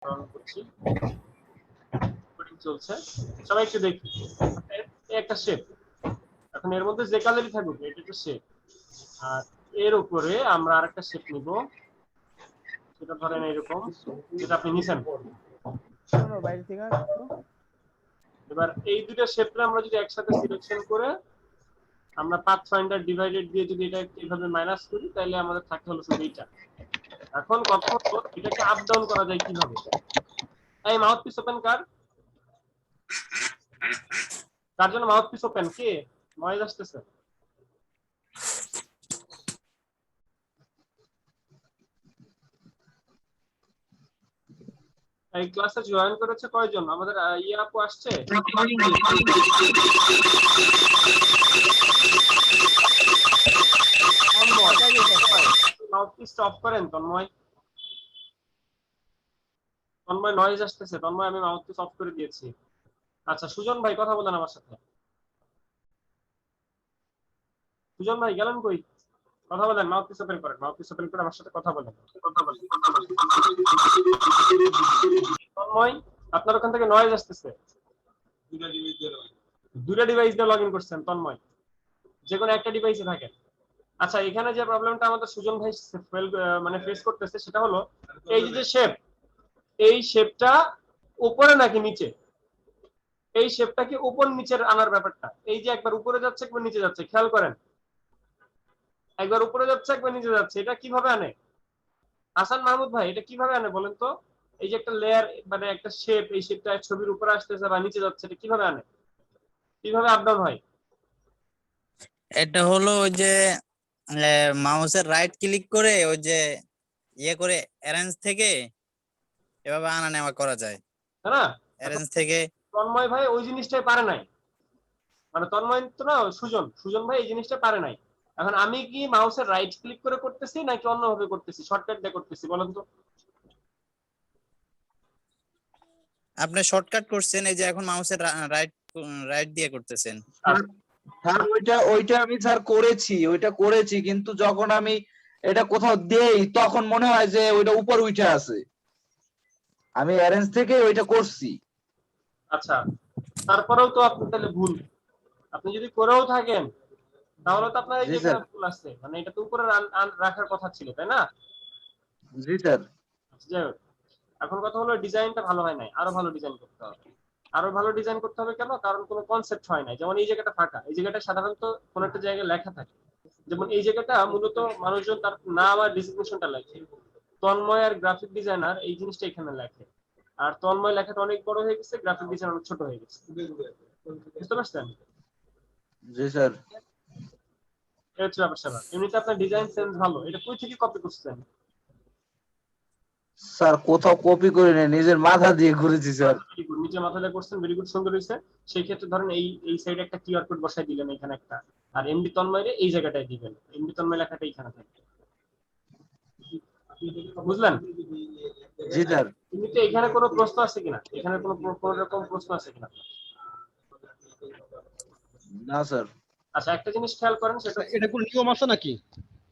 রন করছি, কোডিং চলছে, সবাই একটু দেখি। একটা শেপ, এখন এর মধ্যে যে কালারই থাকুক এটা একটা শেপ, আর এর উপরে আমরা আরেকটা শেপ নিব, সেটা ধরেন এরকম, যেটা আপনি নিছেন। বাইরে থেকে আসতো। এবার এই দুটো শেপটা আমরা যদি একসাথে সিলেকশন করে আমরা পাথ ফাইন্ডার ডিভাইডেড দিয়ে যদি এটা এইভাবে মাইনাস করি, তাহলে আমাদের থাকে হলো শুধু এইটা। এখন কথা হলো এটাকে আপ ডাউন করা যায় কিভাবে। এই মাউথ পিস ওপেন কার, কার জন্য মাউথ পিস ওপেন, কে নয়েজ আসতেছে? এই ক্লাসে জয়েন করেছে কয়জন? আমাদের ইয়ে আপু আসছে? মাউথ পিস অফ করেন তন্ময়। তন্ময় নয়েজ আসতেছে, তন্ময় আমি মাউথ পিস অফ করে দিয়েছি। আচ্ছা সুজন ভাই কথা বলেন আমার সাথে। সুজন ভাই গেলেন কই? কথা বলেন, মাউথ পিস ওপেন করেন, মাউথ পিস ওপেন করে আমার সাথে কথা বলেন। তন্ময় আপনার ওখান থেকে নয়েজ আসতেছে। দুটা ডিভাইস দিয়ে লগ ইন করছেন তন্ময়, যে কোনো একটা ডিভাইসে থাকেন। আচ্ছা এখানে যে প্রবলেমটা আমাদের সুজন ভাই মানে ফেস করতেছে সেটা হলো এই যে শেপ, এই শেপটা উপরে নাকি নিচে, এই শেপটা কি উপর নিচের আনার ব্যাপারটা, এই যে একবার উপরে যাচ্ছে একবার নিচে যাচ্ছে, খেয়াল করেন, একবার উপরে যাচ্ছে একবার নিচে যাচ্ছে, এটা কিভাবে আনে? হাসান মাহমুদ ভাই এটা কিভাবে আনে বলেন তো? এই যে একটা লেয়ার মানে একটা শেপ, এই শেপটা ছবির উপরে আসতেছে বা নিচে যাচ্ছে, এটা কিভাবে আনে, কিভাবে আপ ডাউন হয়? এটা হলো ওই যে মাউসের রাইট ক্লিক করে ওই যে ইয়ে করে অ্যারেঞ্জ থেকে এভাবে আনা নেওয়া করা যায়, তাই না? অ্যারেঞ্জ থেকে। তন্ময় ভাই ওই জিনিসটাই পারে নাই, মানে তন্ময় তো না, সুজন, সুজন ভাই এই জিনিসটা পারে নাই। এখন আমি কি মাউসের রাইট ক্লিক করে করতেছি নাকি অন্যভাবে করতেছি, শর্টকাট দিয়ে করতেছি বলেন তো? আপনি শর্টকাট করছেন, এই যে এখন মাউসের রাইট রাইট দিয়ে করতেছেন। স্যার ওইটা আমি স্যার করেছি কিন্তু যখন আমি এটা কোথাও দেই তখন মনে হয় যে ওইটা উপর উঠে আছে, আমি অ্যারেঞ্জ থেকে ওইটা করছি। আচ্ছা তারপরেও তো আপনি তাহলে ভুল, আপনি যদি করেও থাকেন তাহলে তো আপনার এই জি যে স্যার। এখানে ভুল আসছে, মানে এটা তো উপরে রাখার কথা ছিল তাই না? জি স্যার। আচ্ছা, যাই হোক, এখন কথা হলো ডিজাইনটা ভালো হয় নাই, আরো ভালো ডিজাইন করতে হবে। আরো ভালো ডিজাইন করতে হবে কেন? কারণ কোনো কনসেপ্ট হয় নাই। যেমন এই জায়গাটা ফাঁকা, এই জায়গাটা সাধারণত কোনো একটা জায়গায় লেখা থাকে, যেমন এই জায়গাটা মূলত মানুষজন তার নাম আর ডিজিগনেশনটা লেখে। তন্ময় আর গ্রাফিক ডিজাইনার এই জিনিসটা এখানে লেখে, আর তন্ময় লেখাটা অনেক বড় হয়ে গেছে, গ্রাফিক ডিজাইন অনেক ছোট হয়ে গেছে। বুঝতে পারছেন? জি স্যার। এই হচ্ছে ব্যাপার স্যাপার। এমনিতে আপনার ডিজাইন সেন্স ভালো, এটা কই থেকে কপি করছেন? স্যার কোথাও কপি করি না, নিজের মাথা দিয়ে করেছি স্যার। নিচে মাথা দিয়ে করছেন, ভেরি গুড, সুন্দর হয়েছে। সেই ক্ষেত্রে ধরেন এই এই সাইডে একটা কিউআর কোড বসাই দিলেন এখানে একটা, আর এমডি তন্ময়ের এই জায়গাটায় দিবেন, এমডি তন্ময় লেখাটা এখানে থাকবে। বুঝলেন? জি স্যার। এমনিতে এখানে কোনো প্রশ্ন আছে কিনা, এখানে কোনো কোনো রকম প্রশ্ন আছে কিনা? না স্যার। আচ্ছা একটা জিনিস খেয়াল করেন, সেটা এটা কোন নিয়ম আছে নাকি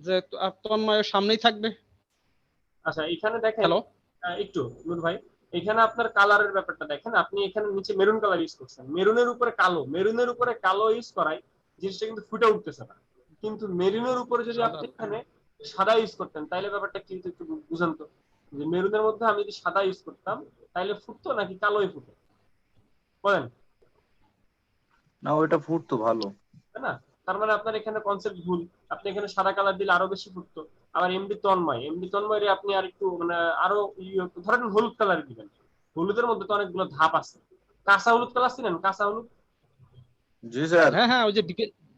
যে তন্ময়ের সামনেই থাকবে? আচ্ছা এখানে দেখেন, হ্যালো একটু নূর ভাই, এখানে আপনার কালারের ব্যাপারটা দেখেন, আপনি এখানে নিচে মেরুন কালার ইউজ করছেন, মেরুনের উপরে কালো, মেরুনের উপরে কালো ইউজ করাই জিনিসটা কিন্তু ফুটে উঠতেছে না। কিন্তু মেরুনের উপরে যদি আপনি এখানে সাদা ইউজ করতেন তাহলে ব্যাপারটা কিন্তু একটু বুঝেন তো, যে মেরুনের মধ্যে আমি যদি সাদা ইউজ করতাম তাহলে ফুটতো নাকি কালোই ফুটে, বলেন? না ওইটা ফুটতো ভালো। তাই না? তার মানে আপনার এখানে কনসেপ্ট ভুল, আপনি এখানে সাদা কালার দিলে আরো বেশি ফুটতো। আবার এমডি তন্ময়, এমডি তন্ময় রে আপনি আর একটু মানে আরো ধরেন হলুদ কালার দিবেন, হলুদের মধ্যে তো অনেকগুলো ধাপ আছে। কাঁচা হলুদ কালার ছিলেন, কাঁচা হলুদ? জি স্যার। হ্যাঁ হ্যাঁ, ওই যে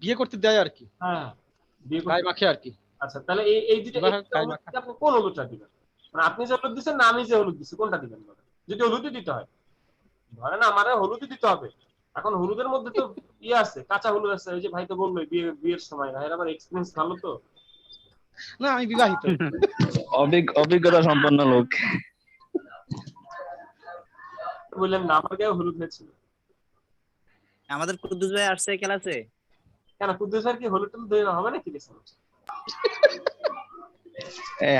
বিয়ে করতে দেয় আর কি, হ্যাঁ বিয়ে গায়ে করতে। মাখে আর কি। আচ্ছা তাহলে এই এই দুটো গায়ে মাখা। আপনি কোন হলুদটা দিবেন? মানে আপনি যে হলুদ দিচ্ছেন না আমি যে হলুদ দিচ্ছি, কোনটা দিবেন? যদি হলুদই দিতে হয়, ধরেন আমার হলুদই দিতে হবে। এখন হলুদের মধ্যে তো ইয়ে আছে, কাঁচা হলুদ আছে, ওই যে ভাই তো বললো বিয়ের সময়, ভাইয়ের আবার এক্সপিরিয়েন্স ভালো তো। না আমি বিবাহিত। অভিজ্ঞতা সম্পন্ন লোক। বললেন না আমার গায়ে হলুদ হয়েছিল। আমাদের কুদ্দুস ভাই আসছে ক্লাসে। কেন কুদ্দুস স্যার কি হলুদ টলুদ দেওয়া হবে নাকি?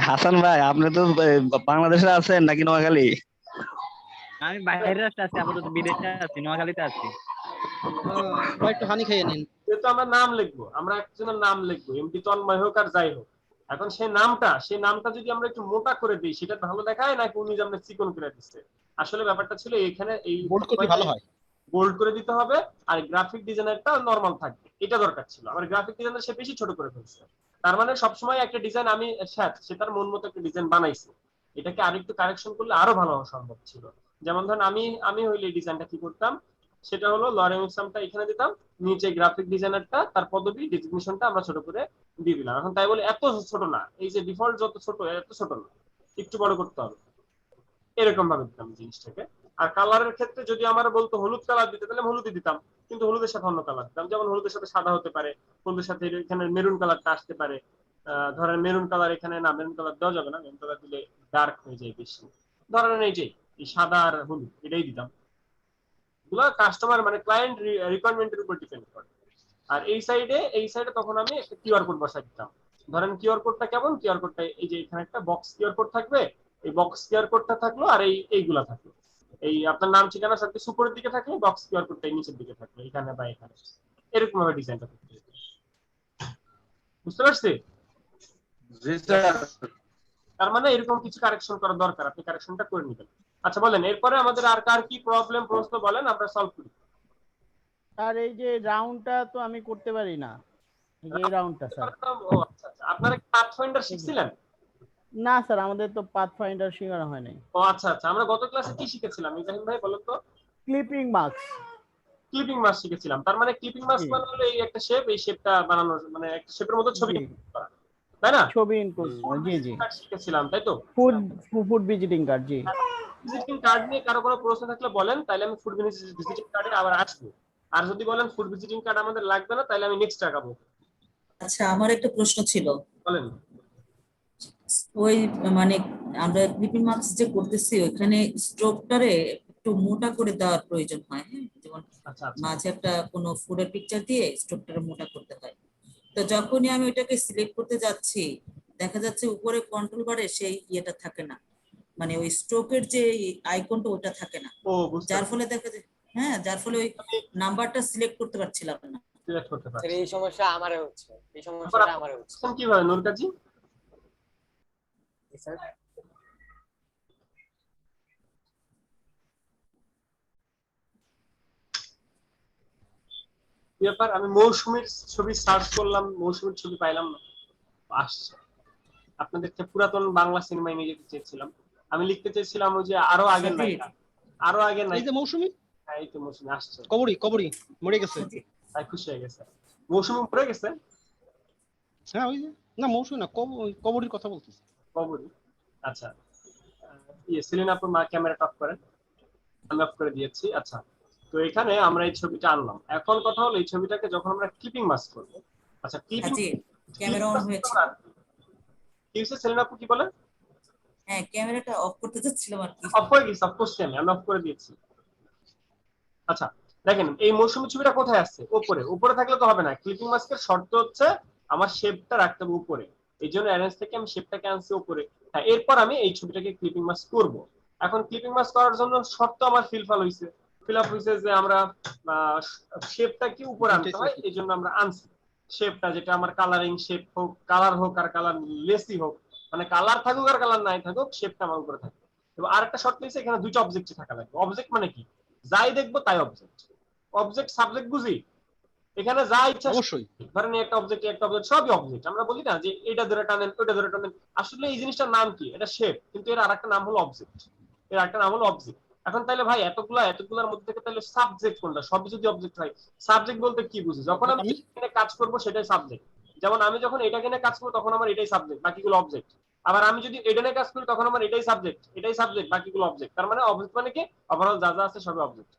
হাসান ভাই আপনি তো বাংলাদেশে আছেন নাকি নোয়াখালী? আমি বাইরের রাস্তা আছি, আপাতত বিদেশে আছি, নোয়াখালীতে আছি। ভাই একটু হানি খাইয়ে নিন। যেহেতু আমরা নাম লিখবো, আমরা একজনের নাম লিখবো, এমপি তন্ময় হোক আর যাই হোক। এখন সেই নামটা যদি আমরা একটু মোটা করে দিই, সেটা ভালো দেখায় নাকি উনি যে আমরা চিকন করে দিচ্ছে? আসলে ব্যাপারটা ছিল এখানে এই বোল্ড করলে ভালো হয়। বোল্ড করে দিতে হবে, আর গ্রাফিক ডিজাইনারটা নরমাল থাকবে, এটা দরকার ছিল। আমার গ্রাফিক ডিজাইনার সে বেশি ছোট করে ফেলছে। তার মানে সবসময় একটা ডিজাইন আমি সে তার মন মতো একটা ডিজাইন বানাইছে, এটাকে আরেকটু কারেকশন করলে আরো ভালো হওয়া সম্ভব ছিল। যেমন ধরেন আমি হইলে এই ডিজাইনটা কি করতাম, সেটা হলো লরেম ইকসামটা এখানে দিতাম, নিচে গ্রাফিক ডিজাইনারটা তার পদবি ডেজিগনেশনটা আমরা ছোট করে দিয়ে দিলাম। এখন তাই বলে এত ছোট না, এই যে ডিফল্ট যত ছোট এত ছোট না, একটু বড় করতে হবে, এরকম ভাবে দিতাম জিনিসটাকে। আর কালারের ক্ষেত্রে যদি আমার বলতো হলুদ কালার দিতে, তাহলে হলুদই দিতাম, কিন্তু হলুদের সাথে অন্য কালার দিতাম। যেমন হলুদের সাথে সাদা হতে পারে, হলুদের সাথে এখানে মেরুন কালারটা আসতে পারে। ধরেন মেরুন কালার এখানে না, মেরুন কালার দেওয়া যাবে না, মেরুন কালার দিলে ডার্ক হয়ে যায় বেশি। ধরেন এই সাদা আর হলুদ এটাই দিতাম। এগুলো কাস্টমার মানে ক্লায়েন্ট রিকোয়ারমেন্টের উপর ডিপেন্ড করে। আর এই সাইডে তখন আমি একটা কিউআর কোড বসাই দিতাম। ধরেন কিউআর কোডটা কেমন, কিউআর কোডটা এই যে এখানে একটা বক্স কিউআর কোড থাকবে, এই বক্স কিউআর কোডটা থাকলো, আর এইগুলা থাকলো। এই আপনার নাম ঠিকানা সবকিছু উপরের দিকে থাকলে বক্স কিউআর কোডটা নিচের দিকে থাকলো, এখানে বা এখানে, এরকম ভাবে ডিজাইনটা করতে হবে। বুঝতে পারছি? জি স্যার। তার মানে এরকম কিছু কারেকশন করা দরকার, আপনি কারেকশনটা করে নেবেন। আচ্ছা বলেন, এরপরে আমাদের আর কার কি প্রবলেম প্রশ্ন বলেন, আমরা সলভ করি। আর এই যে রাউন্ডটা তো আমি করতে পারি না, এই যে এই রাউন্ডটা স্যার। ও আচ্ছা আচ্ছা, আপনারা পাথফাইন্ডার শিখছিলেন? না স্যার, আমাদের তো পাথফাইন্ডার শেখানো হয় নাই। ও আচ্ছা আচ্ছা, আমরা গত ক্লাসে কি শিখেছিলাম ইব্রাহিম ভাই বলেন তো? Clipping marks. ক্লিপিং মাস্ক শিখেছিলাম। তার মানে ক্লিপিং মাস্ক জি মানে হলো এই একটা শেপ, এই শেপটা বানানো, মানে একটা শেপের মতো ছবি জি, করা, তাই না? ছবি ইনপুট। জি জি, শিখেছিলাম তাই তো? Food food visiting card. জি ভিজিটিং কার্ড নিয়ে কারো কোনো প্রশ্ন থাকলে বলেন, তাহলে আমি ফুড ভিজিটিং কার্ডে আবার আসবো। আর যদি বলেন ফুড ভিজিটিং কার্ড আমাদের লাগবে না, তাহলে আমি নেক্সট আগাবো। আচ্ছা, আমার একটা প্রশ্ন ছিল। বলেন। ওই মানে আমরা ক্লিপিং মার্কস যে করতেছি, ওখানে স্ট্রোকটারে একটু মোটা করে দেওয়ার প্রয়োজন হয়। হ্যাঁ, যেমন আচ্ছা আচ্ছা মাঝে একটা কোনো ফুডের পিকচার দিয়ে স্ট্রোকটারে মোটা করতে হয়। তো যখনই আমি ওইটাকে সিলেক্ট করতে যাচ্ছি, দেখা যাচ্ছে উপরে কন্ট্রোল বারে সেই ইয়েটা থাকে না, মানে ওই স্ট্রোকের যে আইকনটা ওটা থাকে না, ও বুঝতে যার ফলে দেখা যায়, হ্যাঁ, যার ফলে ওই নাম্বারটা সিলেক্ট করতে পারছিলাম না। সিলেক্ট করতে পারছি। এই সমস্যা আমারও হচ্ছে, এই সমস্যাটা আমারও হচ্ছে। কিভাবে নূর কাজী? স্যার ব্যাপার, আমি মৌসুমীর ছবি সার্চ করলাম, মৌসুমীর ছবি পাইলাম না, আসছে। আপনাদেরকে পুরাতন বাংলা সিনেমায় নিয়ে যেতে চেয়েছিলাম। আমি লিখতে চেয়েছিলাম ওই যে আরো আগের নায়িকা, আরো আগের এই নায়িকা। যে মৌসুমী, হ্যাঁ এই তো মৌসুমী আসছে। কবরী মরে গেছে। তাই খুশি হয়ে গেছে। মৌসুমী পড়ে গেছে। হ্যাঁ ওই যে, না মৌসুমী না, কবরীর কথা বলতেছি। কবরী। আচ্ছা, সেলিনা আপুর মা ক্যামেরাটা অফ করেন। আমি অফ করে দিয়েছি। আচ্ছা, তো এখানে আমরা এই ছবিটা আনলাম। এখন কথা হলো এই ছবিটাকে যখন আমরা ক্লিপিং মাস্ক করব। আচ্ছা ক্লিপিং, জি, ক্যামেরা অন হয়েছে। কি হচ্ছে সেলিনা আপু কি বলেন? হ্যাঁ, ক্যামেরাটা অফ করতে যাচ্ছিলাম আর কি। অফ হয়ে গেছে, অফ করছি আমি অফ করে দিয়েছি। আচ্ছা দেখেন, এই মৌসুমী ছবিটা কোথায় আসছে? উপরে। উপরে থাকলে তো হবে না, ক্লিপিং মাস্কের শর্ত হচ্ছে আমার শেপটা রাখতে হবে উপরে। এই জন্য অ্যারেঞ্জ থেকে আমি শেপটাকে আনছি উপরে। হ্যাঁ, এরপর আমি এই ছবিটাকে ক্লিপিং মাস্ক করব। এখন ক্লিপিং মাস্ক করার জন্য শর্ত আমার ফিল আপ হয়েছে যে আমরা শেপটা কি উপরে আনতে হয়, এই জন্য আমরা আনছি শেপটা, যেটা আমার কালারিং শেপ হোক, কালার হোক আর কালার লেসি হোক, মানে কালার থাকুক আর কালার নাই থাকুক, শেপটা আমার উপরে থাকে। এবং আরেকটা শর্ত হচ্ছে এখানে দুইটা অবজেক্ট থাকা লাগবে। অবজেক্ট মানে কি? যাই দেখবো তাই অবজেক্ট। অবজেক্ট সাবজেক্ট বুঝি, এখানে যা ইচ্ছা অবশ্যই। ধরেন একটা অবজেক্ট সবই অবজেক্ট। আমরা বলি না যে এটা ধরে টানেন ওটা ধরে টানেন, আসলে এই জিনিসটার নাম কি? এটা শেপ, কিন্তু এর আরেকটা নাম হলো অবজেক্ট। এর আরেকটা নাম হলো অবজেক্ট। এখন তাহলে ভাই এতগুলার মধ্যে থেকে তাহলে সাবজেক্ট কোনটা? সবই যদি অবজেক্ট হয়, সাবজেক্ট বলতে কি বুঝি? যখন আমি এখানে কাজ করব সেটাই সাবজেক্ট। যেমন আমি যখন এটা কিনে কাজ করবো তখন আমার এটাই সাবজেক্ট, বাকিগুলো অবজেক্ট। আবার আমি যদি এটা নিয়ে কাজ করি তখন আমার এটাই সাবজেক্ট, বাকিগুলো অবজেক্ট। তার মানে অবজেক্ট মানে কি? ওভারঅল যা যা আছে সবই অবজেক্ট।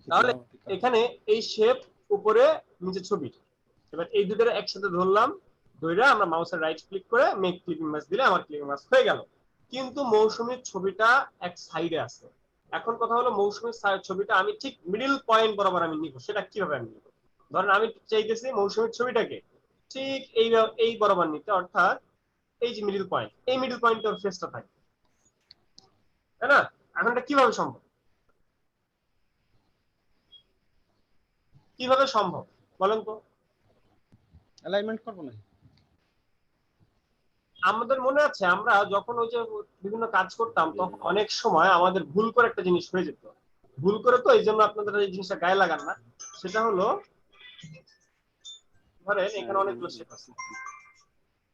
তাহলে এখানে এই শেপ উপরে নিচে ছবি, এবার এই দুটোর একসাথে ধরলাম, ধরে আমরা মাউসের রাইট ক্লিক করে মেক ক্লিপিং মাস্ক দিলে আমার ক্লিপিং মাস্ক হয়ে গেল। কিন্তু মৌসুমীর ছবিটা এক সাইডে আছে। এখন কথা হলো মৌসুমীর ছবিটা আমি ঠিক মিডল পয়েন্ট বরাবর আমি নিব, সেটা কিভাবে আমি নিব? ধরেন আমি চাইতেছি মৌসুমীর ছবিটাকে ঠিক এই বরাবর নিতে, অর্থাৎ এই যে মিডল পয়েন্ট, এই মিডল পয়েন্টে ওর ফেসটা থাকে। তাই না? এখন এটা কিভাবে সম্ভব? কিভাবে সম্ভব বলেন তো? অ্যালাইনমেন্ট করবো না? আমাদের মনে আছে আমরা যখন ওই যে বিভিন্ন কাজ করতাম তখন অনেক সময় আমাদের ভুল করে একটা জিনিস হয়ে যেত। ভুল করে তো এই জন্য আপনাদের এই জিনিসটা গায়ে লাগান না, সেটা হলো ধরেন এখানে অনেকগুলো শেপ আছে।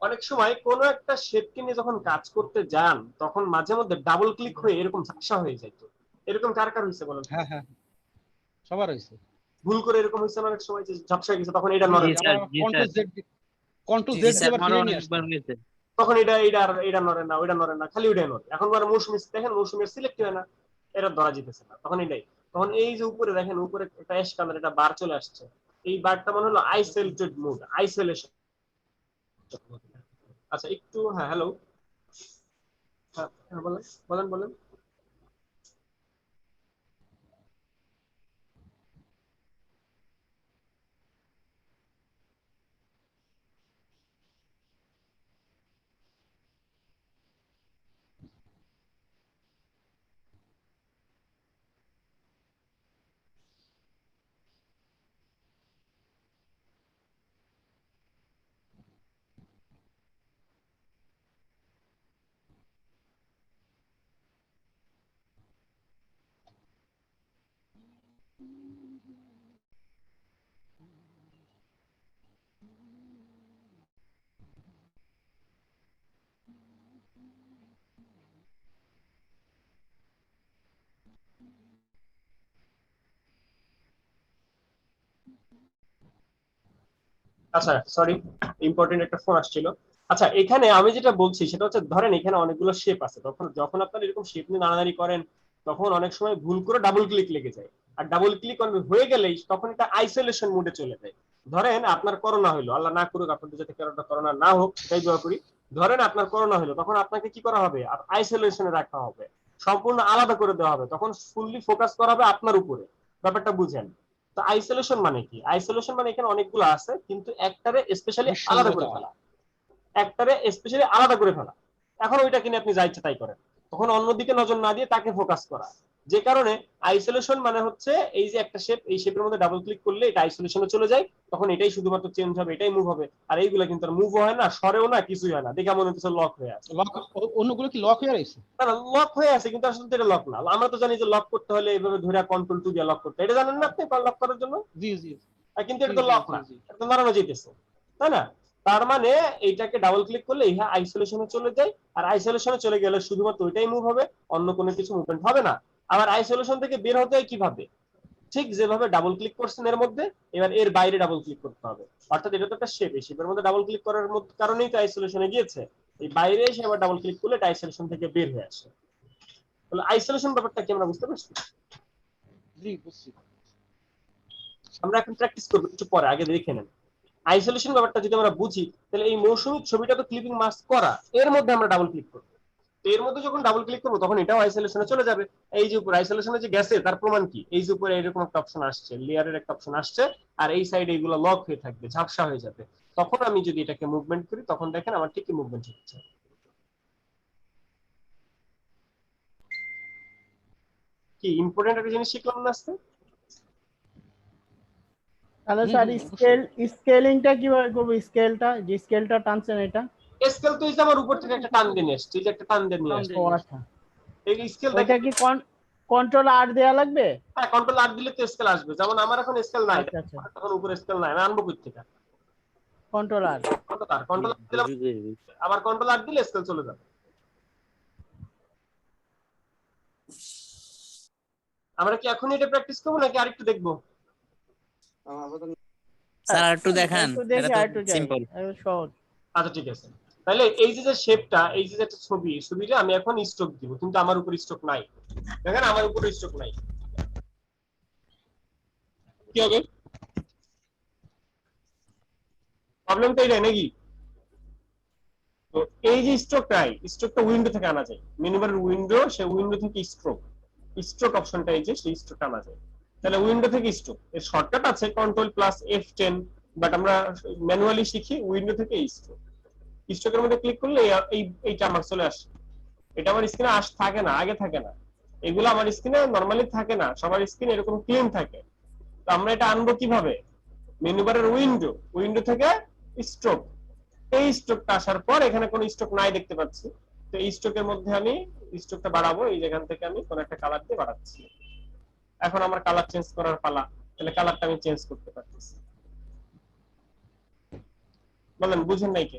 অনেক সময় কোনো একটা শেপকে নিয়ে যখন কাজ করতে যান তখন মাঝে মধ্যে ডাবল ক্লিক হয়ে এরকম ঝাপসা হয়ে যায়। তো এরকম কার কার হয়েছে বলেন? হ্যাঁ হ্যাঁ, সবার হয়েছে। ভুল করে এরকম হয়েছে না অনেক সময় যে ঝাপসা হয়ে গেছে, তখন এটা নড়ে না। কন্ট্রোল জি জেড স্যার, দিয়ে আমারও ফিরিয়ে নিয়ে অনেকবার আসতে। হয়েছে। তখন এটা নড়ে না, ওইটা নড়ে না, খালি ওইটাই নড়ে। এখন মানে মৌসুমি দেখেন মৌসুমের সিলেক্ট হয় না, এটা ধরা যেতেছে না, তখন এটাই। তখন এই যে উপরে দেখেন উপরে একটা অ্যাশ কালার একটা বার চলে আসছে, এই বারটা মনে হলো আইসোলেটেড মোড, আইসোলেশন। আচ্ছা একটু, হ্যাঁ হ্যালো, হ্যাঁ বলেন বলেন বলেন। আচ্ছা সরি, ইম্পর্টেন্ট একটা ফোন আসছিল। আচ্ছা এখানে আমি যেটা বলছি সেটা হচ্ছে ধরেন এখানে অনেকগুলো শেপ আছে, তখন যখন আপনারা এরকম শেপ নিয়ে নাড়ানাড়ি করেন তখন অনেক সময় ভুল করে ডাবল ক্লিক লেগে যায়। আর ডাবল ক্লিক হয়ে গেলেই তখন এটা আইসোলেশন মোডে চলে যায়। ধরেন আপনার করোনা হলো, আল্লাহ না করুক আপনাদের যাতে করোনা না হোক সেটাই দোয়া করি। ধরেন আপনার করোনা হলো, তখন আপনাকে কি করা হবে? আইসোলেশনে রাখা হবে, সম্পূর্ণ আলাদা করে দেওয়া হবে, তখন ফুললি ফোকাস করা হবে আপনার উপরে। ব্যাপারটা বুঝেন তো? আইসোলেশন মানে কি? আইসোলেশন মানে এখানে অনেকগুলো আছে কিন্তু একটারে স্পেশালি আলাদা করে ফেলা, একটারে স্পেশালি আলাদা করে ফেলা। এখন ওইটা কিনে আপনি যা ইচ্ছা তাই করেন, তখন অন্যদিকে নজর না দিয়ে তাকে ফোকাস করা। যে কারণে আইসোলেশন মানে হচ্ছে এই যে একটা শেপ, এই শেপের মধ্যে ডাবল ক্লিক করলে এটা আইসোলেশনে চলে যায়, তখন এটাই শুধুমাত্র চেঞ্জ হবে, এটাই মুভ হবে। আর এইগুলো কিন্তু আর মুভ হয় না, সরেও না, কিছুই হয় না, দেখে মনে হচ্ছে লক হয়ে আছে। অন্যগুলো কি লক হয়ে রয়েছে? না লক হয়ে আছে কিন্তু আসলে এটা লক না। আমরা তো জানি যে লক করতে হলে এইভাবে ধরে কন্ট্রোল টু দিয়ে লক করতে, এটা জানেন না আপনি লক করার জন্য? জি জি। কিন্তু এটা তো লক না, এটা তো নাড়ানো যেতেছে, তাই না? তার মানে এইটাকে ডাবল ক্লিক করলে ইহা আইসোলেশনে চলে যায়, আর আইসোলেশনে চলে গেলে শুধুমাত্র ওইটাই মুভ হবে, অন্য কোনো কিছু মুভমেন্ট হবে না। আবার আইসোলেশন থেকে বের হতে হয় কিভাবে? ঠিক যেভাবে ডাবল ক্লিক করছেন এর মধ্যে, এবার এর বাইরে ডাবল ক্লিক করতে হবে। অর্থাৎ এটা তো একটা শেপ, এই শেপের মধ্যে ডাবল ক্লিক করার কারণেই তো আইসোলেশনে গিয়েছে, এই বাইরে এসে আবার ডাবল ক্লিক করলে এটা আইসোলেশন থেকে বের হয়ে আসে। তাহলে আইসোলেশন ব্যাপারটা কি আমরা বুঝতে পারছি? জি বুঝছি। আমরা এখন প্র্যাকটিস করবো একটু পরে, আগে দেখে নেন। আইসোলেশন ব্যাপারটা যদি আমরা বুঝি তাহলে এই মৌসুমী ছবিটা তো ক্লিপিং মাস্ক করা, এর মধ্যে আমরা ডাবল ক্লিক করবো। তো এর মধ্যে যখন ডাবল ক্লিক করবো তখন এটাও আইসোলেশনে চলে যাবে। এই যে উপর আইসোলেশনে যে গেছে তার প্রমাণ কি? এই যে উপরে এরকম একটা অপশন আসছে, লেয়ারের একটা অপশন আসছে, আর এই সাইডে এগুলো লক হয়ে থাকবে, ঝাপসা হয়ে যাবে। তখন আমি যদি এটাকে মুভমেন্ট করি তখন দেখেন আমার ঠিকই মুভমেন্ট হচ্ছে। কি ইম্পর্টেন্ট একটা জিনিস শিখলাম না আজকে? তাহলে স্যার স্কেলিংটা কিভাবে করবো? স্কেলটা, যে স্কেলটা টানছেন এটা স্কেল তো এই যে আমার উপর থেকে একটা টান দিয়ে নিয়ে আসছে, এই যে একটা টান দিয়ে নিয়ে আসছে, ও আচ্ছা, এই স্কেল ওইটা কি কন্ট্রোল আর দেয়া লাগবে? হ্যাঁ কন্ট্রোল আর দিলে তো স্কেল আসবে। যেমন আমার এখন স্কেল নাই, আচ্ছা আচ্ছা, এখন উপরে স্কেল নাই, আমি আনবো কই থেকে? কন্ট্রোল আর। কন্ট্রোল দিলে, আবার কন্ট্রোল আর দিলে স্কেল চলে যাবে। আমরা কি এখন এটা প্র্যাকটিস করবো নাকি আরেকটু দেখবো? স্যার আর একটু দেখান, একটু দেখি, এটা আর তো একটু যাই, সিম্পল। সহজ। আচ্ছা ঠিক আছে, তাহলে এই যে শেপটা, এই যে একটা ছবি, ছবিটা আমি এখন স্ট্রোক দিব, কিন্তু আমার উপর স্ট্রোক নাই। দেখেন আমার উপর স্ট্রোক নাই, কি হবে? প্রবলেম তো এটাই নাকি? তো এই যে স্ট্রোকটাই, স্ট্রোকটা উইন্ডো থেকে আনা যায়, মিনিমামের উইন্ডো, সে উইন্ডো থেকে স্ট্রোক, স্ট্রোক অপশনটা এই যে সেই স্ট্রোকটা আনা যায়। তাহলে উইন্ডো থেকে স্ট্রোক এর শর্টকাট আছে কন্ট্রোল প্লাস F10, বাট আমরা ম্যানুয়ালি শিখি উইন্ডো থেকে স্ট্রোক। স্ট্রোকের মধ্যে ক্লিক করলে এইটা আমার চলে আসে। এটা আমার স্ক্রিনে থাকে না, আগে থাকে না, এগুলো আমার স্ক্রিনে নরমালি থাকে না, সবার স্ক্রিন এরকম ক্লিন থাকে। তো আমরা এটা আনবো কিভাবে? মেনু বারের উইন্ডো থেকে স্ট্রোক, এই স্ট্রোকটা আসার পর এখানে কোনো স্ট্রোক নাই দেখতে পাচ্ছি, তো এই স্ট্রোকের মধ্যে আমি স্ট্রোকটা বাড়াবো, এই যেখান থেকে আমি কোন একটা কালার দিয়ে বাড়াচ্ছি। এখন আমার কালার চেঞ্জ করার পালা, তাহলে কালারটা আমি চেঞ্জ করতে পারতেছি। বলেন বুঝেন নাই কে?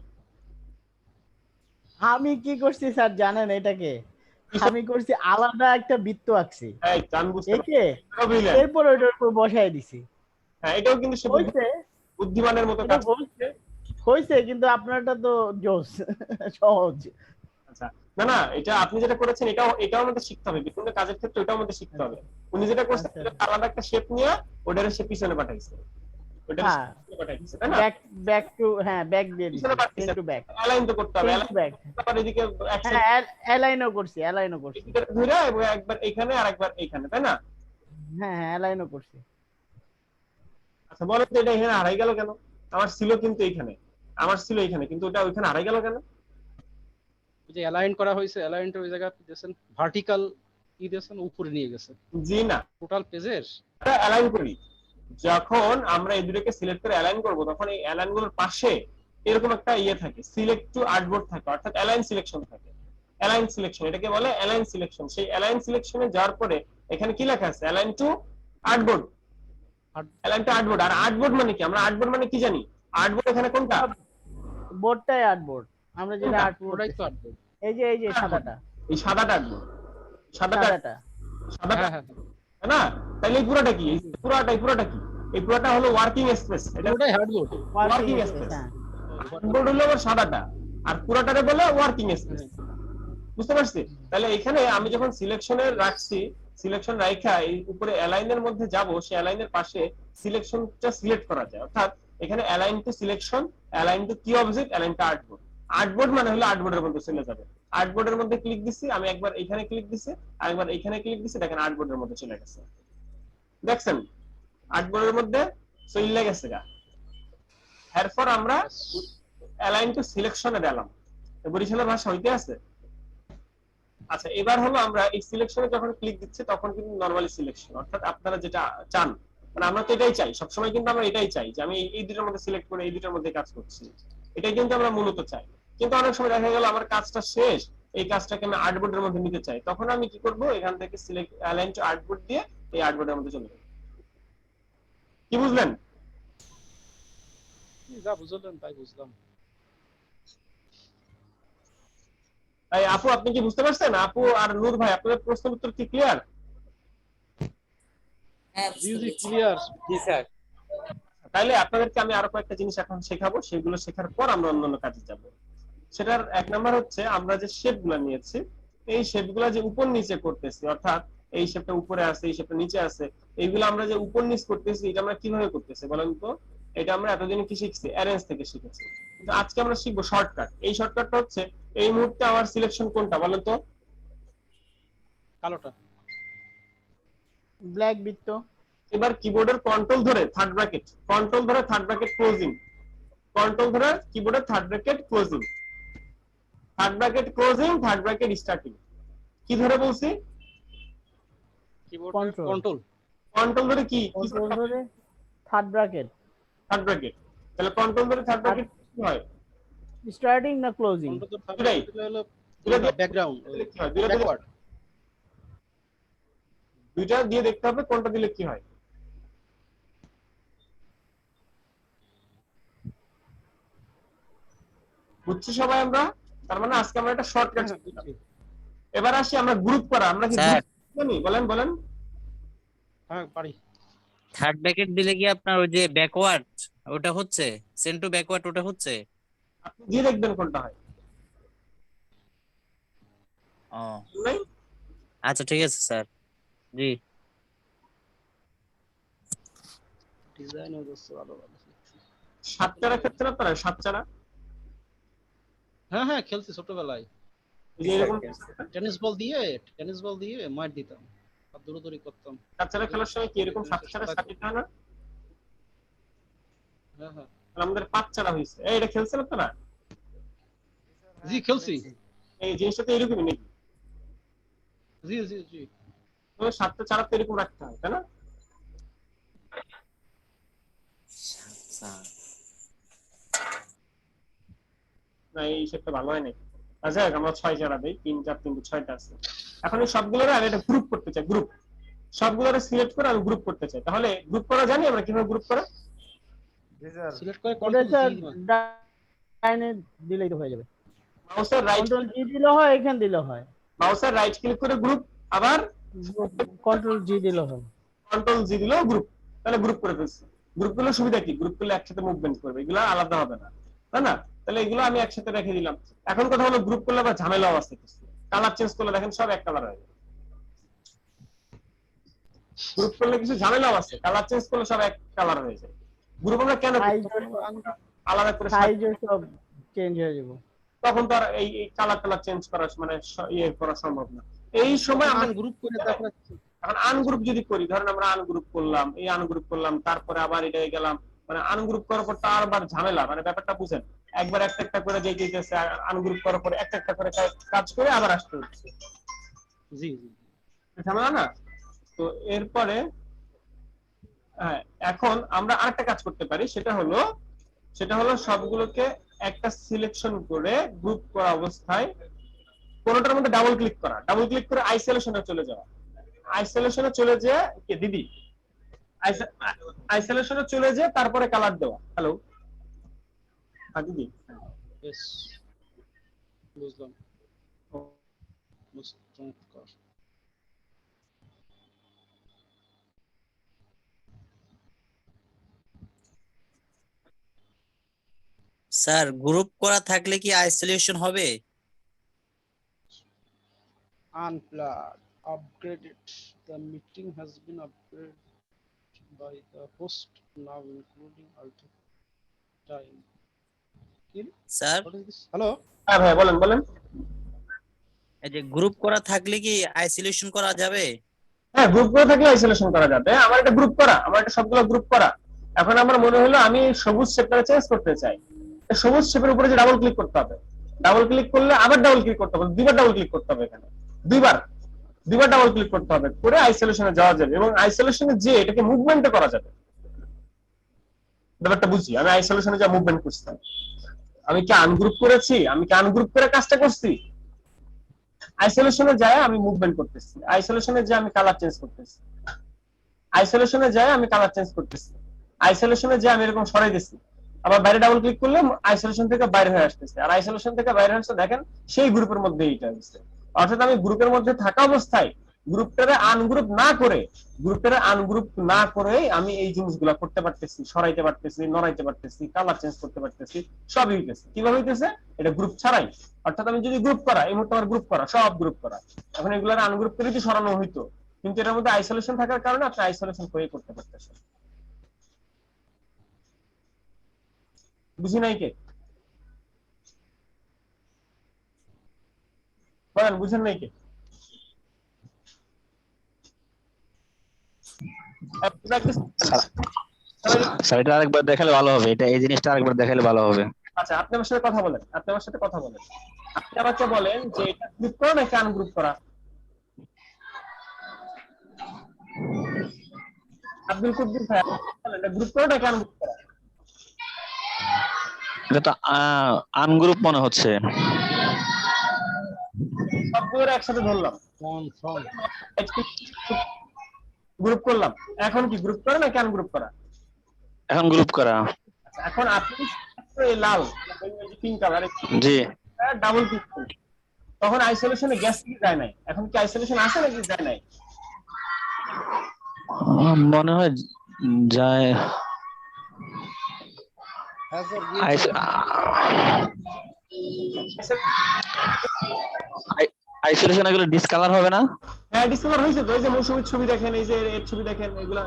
আমি কি করছি স্যার জানেন এটাকে? আমি করছি আলাদা একটা বৃত্ত আঁকছি, এই আমি বুঝতে একে পারছি। এরপর ওইটার উপর বসায় দিছি। হ্যাঁ, এটাও কিন্তু সে হইছে, বুদ্ধিমানের মতো এটা কাজ করছে। হইছে, কিন্তু আপনারটা তো জোস সহজ। আচ্ছা, না না, এটা আপনি যেটা করেছেন এটাও আমাদের শিখতে হবে, বিভিন্ন কাজের ক্ষেত্রে ওটাও আমাদের শিখতে হবে। উনি যেটা করছেন আচ্ছা। এটা আলাদা একটা শেপ নিয়ে ওটারে সে পিছনে পাঠাইছে, ওটারে হ্যাঁ, পিছনে পাঠাইছে, তাই না? ব্যাক টু, হ্যাঁ ব্যাক দিয়ে দিছি, পিছনে পাঠাইছে, টু ব্যাক, অ্যালাইন তো করতে হবে, টু ব্যাক। আবার এদিকে এক সাইড হ্যাঁ অ্যালাইনও করছি, ধরে এবং একবার এখানে আর একবার এখানে, তাই না? হ্যাঁ অ্যালাইনও করছি। আচ্ছা বলেন তো এটা এখানে হারাই গেল কেন? আমার ছিল কিন্তু এখানে, আমার ছিল এখানে, কিন্তু ওটা ওইখানে হারাই গেল কেন? ওই যে অ্যালাইন করা হয়েছে, অ্যালাইনটা ওই জায়গায় দিয়েছেন ভার্টিক্যাল দিয়েছেন, উপরে নিয়ে গেছে জি না, টোটাল পেজের। এটা অ্যালাইন করি, যখন আমরা এই দুটোকে সিলেক্ট করে অ্যালাইন করব তখন এই অ্যালাইন গুলোর পাশে এরকম একটা থাকে, সিলেক্ট টু আর্টবোর্ড থাকে, অর্থাৎ অ্যালাইন সিলেকশন থাকে। অ্যালাইন সিলেকশন, এটাকে বলে অ্যালাইন সিলেকশন। সেই অ্যালাইন সিলেকশনে যাওয়ার পরে এখানে কি লেখা আছে? Align to artboard, align to artboard. আর আর্টবোর্ড মানে কি? আমরা আর্টবোর্ড মানে কি জানি? আর্টবোর্ড এখানে কোনটা? বোর্ডটাই আর্টবোর্ড, আমরা যেটা আর্টবোর্ড, ওটাই তো আর্টবোর্ড। এই যে সাদাটা, এই সাদাটা আর্টবোর্ড, সাদাটা, সাদাটা, হ্যাঁ তাই না? তাহলে এই পুরোটা কি? এই পুরোটা কি? এই পুরোটা হলো ওয়ার্কিং স্পেস, এটা ওটাই হার্ডবোর্ড। Working space. আর্টবোর্ড হলো আবার সাদাটা, আর পুরোটারে বলে ওয়ার্কিং স্পেস। বুঝতে পারছি? তাহলে এখানে আমি যখন সিলেকশনের রাখছি, সিলেকশন রাখা এই উপরে অ্যালাইনের মধ্যে যাব, সেই অ্যালাইনের পাশে সিলেকশনটা সিলেক্ট করা যায়, অর্থাৎ এখানে align to selection, align to key object, align to artboard. Artboard মানে হলো আর্টবোর্ডের মধ্যে চলে যাবে। আর্টবোর্ডের মধ্যে ক্লিক দিছি, আমি একবার এখানে ক্লিক দিছি, আরেকবার এখানে ক্লিক দিছি, দেখেন আর্টবোর্ডের মধ্যে চলে গেছে। দেখছেন আর্টবোর্ডের মধ্যে চলে গেছে গা। এরপর আমরা অ্যালাইন টু সিলেকশনে দিলাম, বরিশালের ভাষা হইতে আছে। আচ্ছা, এবার হলো আমরা এই সিলেকশনে যখন ক্লিক দিচ্ছি তখন কিন্তু নরমালি সিলেকশন, অর্থাৎ আপনারা যেটা চান, মানে আমরা তো এটাই চাই সবসময়, কিন্তু আমরা এটাই চাই যে আমি এই দুটোর মধ্যে সিলেক্ট করে এই দুটোর মধ্যে কাজ করছি, এটাই কিন্তু আমরা মূলত চাই। কিন্তু অনেক সময় দেখা গেল আমার কাজটা শেষ, এই কাজটাকে আমি আর্টবোর্ডের মধ্যে নিতে চাই, তখন আমি কি করব? এখান থেকে সিলেক্ট অ্যালাইন টু আর্টবোর্ড দিয়ে এই আর্টবোর্ডের মধ্যে চলে যাব। কি বুঝলেন? যা বুঝলেন তাই বুঝলাম। এই আপু আপনি কি বুঝতে পারছেন? আপু আর নূর ভাই আপনাদের প্রশ্নের উত্তর কি ক্লিয়ার? হ্যাঁ জি বুঝতে জি পেরেছি। ক্লিয়ার। জি স্যার। তাইলে আপনাদেরকে আমি আরো কয়েকটা জিনিস এখন শেখাবো, সেগুলো শেখার পর আমরা অন্যান্য কাজে যাব। সেটার এক নাম্বার হচ্ছে আমরা যে শেপ গুলা নিয়েছি, এই শেপ গুলা যে উপর নিচে করতেছি, অর্থাৎ এই শেপটা উপরে আছে, এই শেপটা নিচে আছে, এইগুলো আমরা যে উপর নিচ করতেছি এটা আমরা কিভাবে করতেছি বলেন তো? এটা আমরা এতদিন কি শিখছি? অ্যারেঞ্জ থেকে শিখেছি, কিন্তু আজকে আমরা শিখবো শর্টকাট। এই শর্টকাটটা হচ্ছে এই মুহূর্তে আমার সিলেকশন কোনটা বলেন তো? কালোটা। ব্ল্যাক বৃত্ত। এবার কিবোর্ডের কন্ট্রোল ধরে থার্ড ব্র্যাকেট, কন্ট্রোল ধরে থার্ড ব্র্যাকেট ক্লোজিং, কন্ট্রোল ধরে কিবোর্ডের third bracket closing, third bracket closing, third bracket starting. কি ধরে বলছি? Keyboard Control. কন্ট্রোল। কন্ট্রোল ধরে কি কন্ট্রোল ধরে থার্ড ব্র্যাকেট, থার্ড ব্র্যাকেট। তাহলে কন্ট্রোল ধরে থার্ড ব্র্যাকেট কি হয়? স্টার্টিং না ক্লোজিং? কন্ট্রোল তো দুটাই। হলো দুটা দিয়ে- ব্যাকগ্রাউন্ড, দিলে কি হয়? দুইটা দিলে- ব্যাকওয়ার্ড। দুইটা দিয়ে দেখতে হবে কোনটা দিলে কি হয়। বুঝছি সবাই আমরা? তার মানে আজকে আমরা একটা শর্টকাট শিখলাম। এবার আসি আমরা গ্রুপ করা, আমরা কি স্যার। group জানি? বলেন বলেন। হ্যাঁ পারি। থার্ড ব্র্যাকেট দিলে কি আপনার ওই যে ব্যাকওয়ার্ড ওটা হচ্ছে, সেন্ড টু ব্যাকওয়ার্ড ওটা হচ্ছে? আপনি দিয়ে দেখবেন কোনটা হয়। ও নাই? আচ্ছা ঠিক আছে স্যার। জি ডিজাইন হচ্ছে ভালো ভালো। সাতচারা ক্ষেত্রে আপনারা সাতচারা হ্যাঁ হ্যাঁ খেলছি ছোটবেলায়। এই যে এরকম টেনিস বল দিয়ে মার দিতাম, আর দৌড়াদৌড়ি করতাম। সাতচারা খেলার সময় কি এরকম সাতচারা সাতটা হয় না? হ্যাঁ হ্যাঁ আর আমাদের পাঁচচারা হয়েছে। এই এটা খেলছেন আপনারা? জি খেলছি। এই জিনিসটা তো এরকমই নাকি? জি জি জি। 7টা 4টা এরকম রাখতে হয়, তাই না? না এই শেপটা ভালো হয় নাই। আচ্ছা আমরা 6 4 দেই, 3 4 3 6টা আছে। এখন এই সবগুলোর আগে একটা গ্রুপ করতে চাই, গ্রুপ সবগুলোরে সিলেক্ট করে আমি গ্রুপ করতে চাই। তাহলে গ্রুপ করা জানি আমরা কিভাবে গ্রুপ করা? সিলেক্ট করে এটা কন্ট্রোল স্যার জি ডাইনে দিলেই তো হয়ে যাবে। মাউসের রাইট কন্ট্রোল জি দিলে হয়, এখানে দিলে হয়। মাউসের রাইট ক্লিক করে গ্রুপ, আবার কন্ট্রোল জি দিলে হয়। কন্ট্রোল জি দিলেও গ্রুপ। তাহলে গ্রুপ করে ফেলছি। গ্রুপ গুলো সুবিধা কি? গ্রুপ গুলো একসাথে মুভমেন্ট করবে, এগুলো আলাদা হবে না, তাই না? তাহলে এগুলো আমি একসাথে রেখে দিলাম। এখন কথা হলো গ্রুপ করলে আবার ঝামেলাও আছে কিছু। কালার চেঞ্জ করলে দেখেন সব এক কালার হয়ে যাবে। গ্রুপ করলে কিছু ঝামেলাও আছে, কালার চেঞ্জ করলে সব এক কালার হয়ে যায়। গ্রুপ আমরা কেন আলাদা করে সাইজও সব চেঞ্জ হয়ে যাবে। তখন তো আর এই কালার টালার চেঞ্জ করা মানে ইয়ে করা সম্ভব না। এই সময় আমরা গ্রুপ করে তারপরে এখন আনগ্রুপ যদি করি, ধরেন আমরা আনগ্রুপ করলাম, এই আনগ্রুপ করলাম, তারপরে আবার এটা গেলাম, মানে আনগ্রুপ করার পর তো আবার ঝামেলা, মানে ব্যাপারটা বুঝেন, একবার একটা একটা করে দিয়ে দিতেছে, আনগ্রুপ করার পরে একটা একটা করে কাজ করে আবার আসতে হচ্ছে, জি জি ঝামেলা না? তো এরপরে হ্যাঁ, এখন আমরা আরেকটা কাজ করতে পারি, সেটা হলো সবগুলোকে একটা সিলেকশন করে গ্রুপ করা অবস্থায় কোনটার মধ্যে ডাবল ক্লিক করা, ডাবল ক্লিক করে আইসোলেশনে চলে যাওয়া। আইসোলেশনে চলে যেয়ে কে দিদি আইসোলেশনে চলে যেয়ে তারপরে কালার দেওয়া। হ্যালো দিদি, यस বুঝলাম। চমৎকার। স্যার গ্রুপ করা থাকলে কি আইসোলেশন হবে? Unplugged, upgraded. The meeting has been upgraded by the host now including alter time. Sir What is this? Hello? হ্যাঁ ভাই বলেন বলেন। এই যে গ্রুপ করা থাকলে কি আইসোলেশন করা যাবে? হ্যাঁ, গ্রুপ করে থাকলে আইসোলেশন করা যাবে। আমার একটা গ্রুপ করা, আমার একটা সবগুলো গ্রুপ করা। এখন আমার মনে হলো আমি সবুজ শেপটা চেঞ্জ করতে চাই, সবুজ শেপের উপরে যে ডাবল ক্লিক করতে হবে, ডাবল ক্লিক করলে আবার ডাবল ক্লিক করতে হবে, দুইবার ডাবল ক্লিক করতে হবে, এখানে দুইবার ডাবল ক্লিক করতে হবে, করে আইসোলেশনে যাওয়া যাবে এবং আইসোলেশনে যে এটাকে মুভমেন্টে করা যাবে। ব্যাপারটা বুঝি, আমি আইসোলেশনে যা মুভমেন্ট করছি, আমি কি আনগ্রুপ করেছি? আমি কি আনগ্রুপ করে কাজটা করছি? আইসোলেশনে যায় আমি মুভমেন্ট করতেছি, আইসোলেশনে যায় আমি কালার চেঞ্জ করতেছি, আইসোলেশনে যায় আমি কালার চেঞ্জ করতেছি, আইসোলেশনে যায় আমি এরকম সরাই দিচ্ছি, আবার বাইরে ডাবল ক্লিক করলে আইসোলেশন থেকে বাইরে হয়ে আসতেছে, আর আইসোলেশন থেকে বাইরে আসছে দেখেন সেই গ্রুপের মধ্যে এইটা হচ্ছে। অর্থাৎ আমি গ্রুপের মধ্যে থাকা অবস্থায় গ্রুপটারে আনগ্রুপ না করে আমি এই জিনিসগুলো করতে পারতেছি, সরাইতে পারতেছি, নড়াইতে পারতেছি, কালার চেঞ্জ করতে পারতেছি, সবই হইতেছে। কিভাবে হইতেছে? এটা গ্রুপ ছাড়াই। অর্থাৎ আমি যদি গ্রুপ করা, এই মুহূর্তে আমার গ্রুপ করা, সব গ্রুপ করা, এখন এগুলোর আনগ্রুপ করে কি সরানো হইতো, কিন্তু এটার মধ্যে আইসোলেশন থাকার কারণে আপনি আইসোলেশন করে করতে পারতেছেন। বুঝি নাই কে? বলেন, বুঝেন নাই কে? স্যার এটা আরেকবার দেখালে ভালো হবে, এটা এই জিনিসটা আরেকবার দেখালে ভালো হবে। আচ্ছা, আপনি আমার সাথে কথা বলেন, আপনি আমাকে বলেন যে এটা গ্রুপ করা নাকি আনগ্রুপ করা? আব্দুল কুদ্দুস ভাই, এটা গ্রুপ করা নাকি আনগ্রুপ করা? এটা তো আনগ্রুপ মনে হচ্ছে। সবগুলো একসাথে ধরলাম, গ্রুপ করলাম। এখন কি গ্রুপ করা নাকি আনগ্রুপ করা? এখন গ্রুপ করা। এখন আপনি লাল পিঙ্ক কালার জি ডাবল ক্লিক করুন, তখন আইসোলেশনে গ্যাস কি যায় নাই? এখন কি আইসোলেশন আছে নাকি যায় নাই? মনে হয় যায়। আইসোলেশন এগুলো ডিসকালার হবে না? হ্যাঁ, ডিসকালার হয়েছে তো। এই যে মৌসুমীর ছবি দেখেন, এই যে এর ছবি দেখেন, এগুলা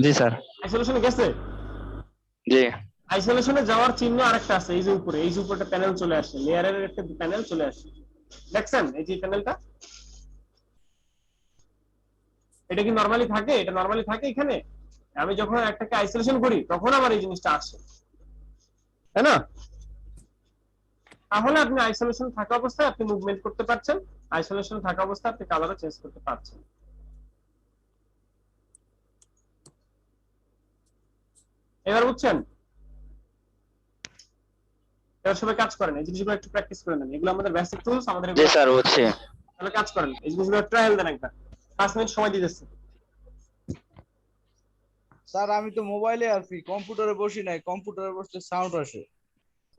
জি স্যার, আইসোলেশনে গেছে। জি আইসোলেশনে যাওয়ার চিহ্ন আরেকটা আছে, এই যে উপরে, এই যে উপরে একটা প্যানেল চলে আসে, লেয়ারের একটা প্যানেল চলে আসে, দেখছেন এই যে প্যানেলটা? এটা কি নরমালি থাকে? এটা নরমালি থাকে এখানে। আমি যখন একটাকে আইসোলেশন করি তখন আমার এই জিনিসটা আসে, তাই না? তাহলে আপনি আইসোলেশন থাকা অবস্থায় আপনি মুভমেন্ট করতে পারছেন, আইসোলেশন থাকা অবস্থায় আপনি কালারও চেঞ্জ করতে পারছেন। এবার বুঝছেন? এবার সবাই কাজ করেন, এই জিনিসগুলো একটু প্র্যাকটিস করে নেন, এগুলো আমাদের বেসিক টুলস, আমাদের জি এগুলো স্যার বুঝছি। তাহলে কাজ করেন, এই জিনিসগুলো ট্রায়াল দেন একবার। 5 মিনিট সময় দিতেছি। স্যার আমি তো মোবাইলে আছি, কম্পিউটারে বসি নাই, কম্পিউটারে বসলে সাউন্ড আসে।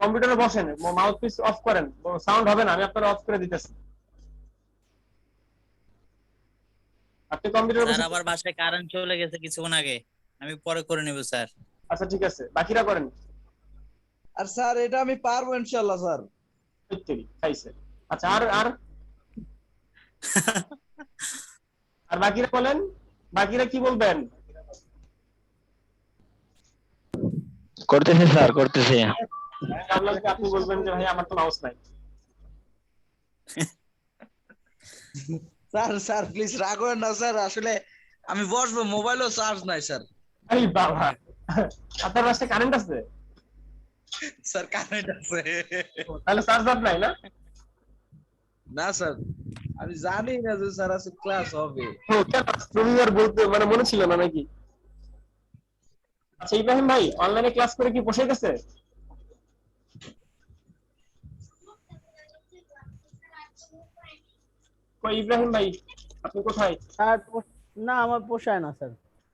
কম্পিউটারে বসেন, মাউথপিস অফ করেন, সাউন্ড হবে না, আমি আপনার অফ করে দিতেছি। আপনি কম্পিউটারে স্যার বসে, আবার বাসায় কারেন্ট চলে গেছে কিছুক্ষণ আগে, আমি পরে করে নেব স্যার। আচ্ছা ঠিক আছে, বাকিরা করেন। আর স্যার এটা আমি পারবো ইনশাআল্লাহ স্যার। ঠিক খাইছে। আচ্ছা আর আর আর বাকিরা বলেন, বাকিরা কি বলবেন? করতেছি স্যার, করতেছি। ভাবলাম যে আপনি বলবেন যে ভাই আমার তো মাউস নাই। স্যার স্যার প্লিজ রাগ করেন না স্যার, আসলে আমি বসবো, মোবাইলও চার্জ নাই স্যার। আরে বাবা, আপনার বাসায় কারেন্ট আছে? স্যার কারেন্ট আছে। তাহলে চার্জার নাই না? না স্যার আমি জানি না যে স্যার আজকে ক্লাস হবে। ও কেন রবিবার বলতে মানে মনে ছিল না নাকি? আচ্ছা ইব্রাহিম ভাই অনলাইনে ক্লাস করে কি বসে গেছে? কই ইব্রাহিম ভাই আপনি কোথায়? আর না আমার পোষায় না স্যার।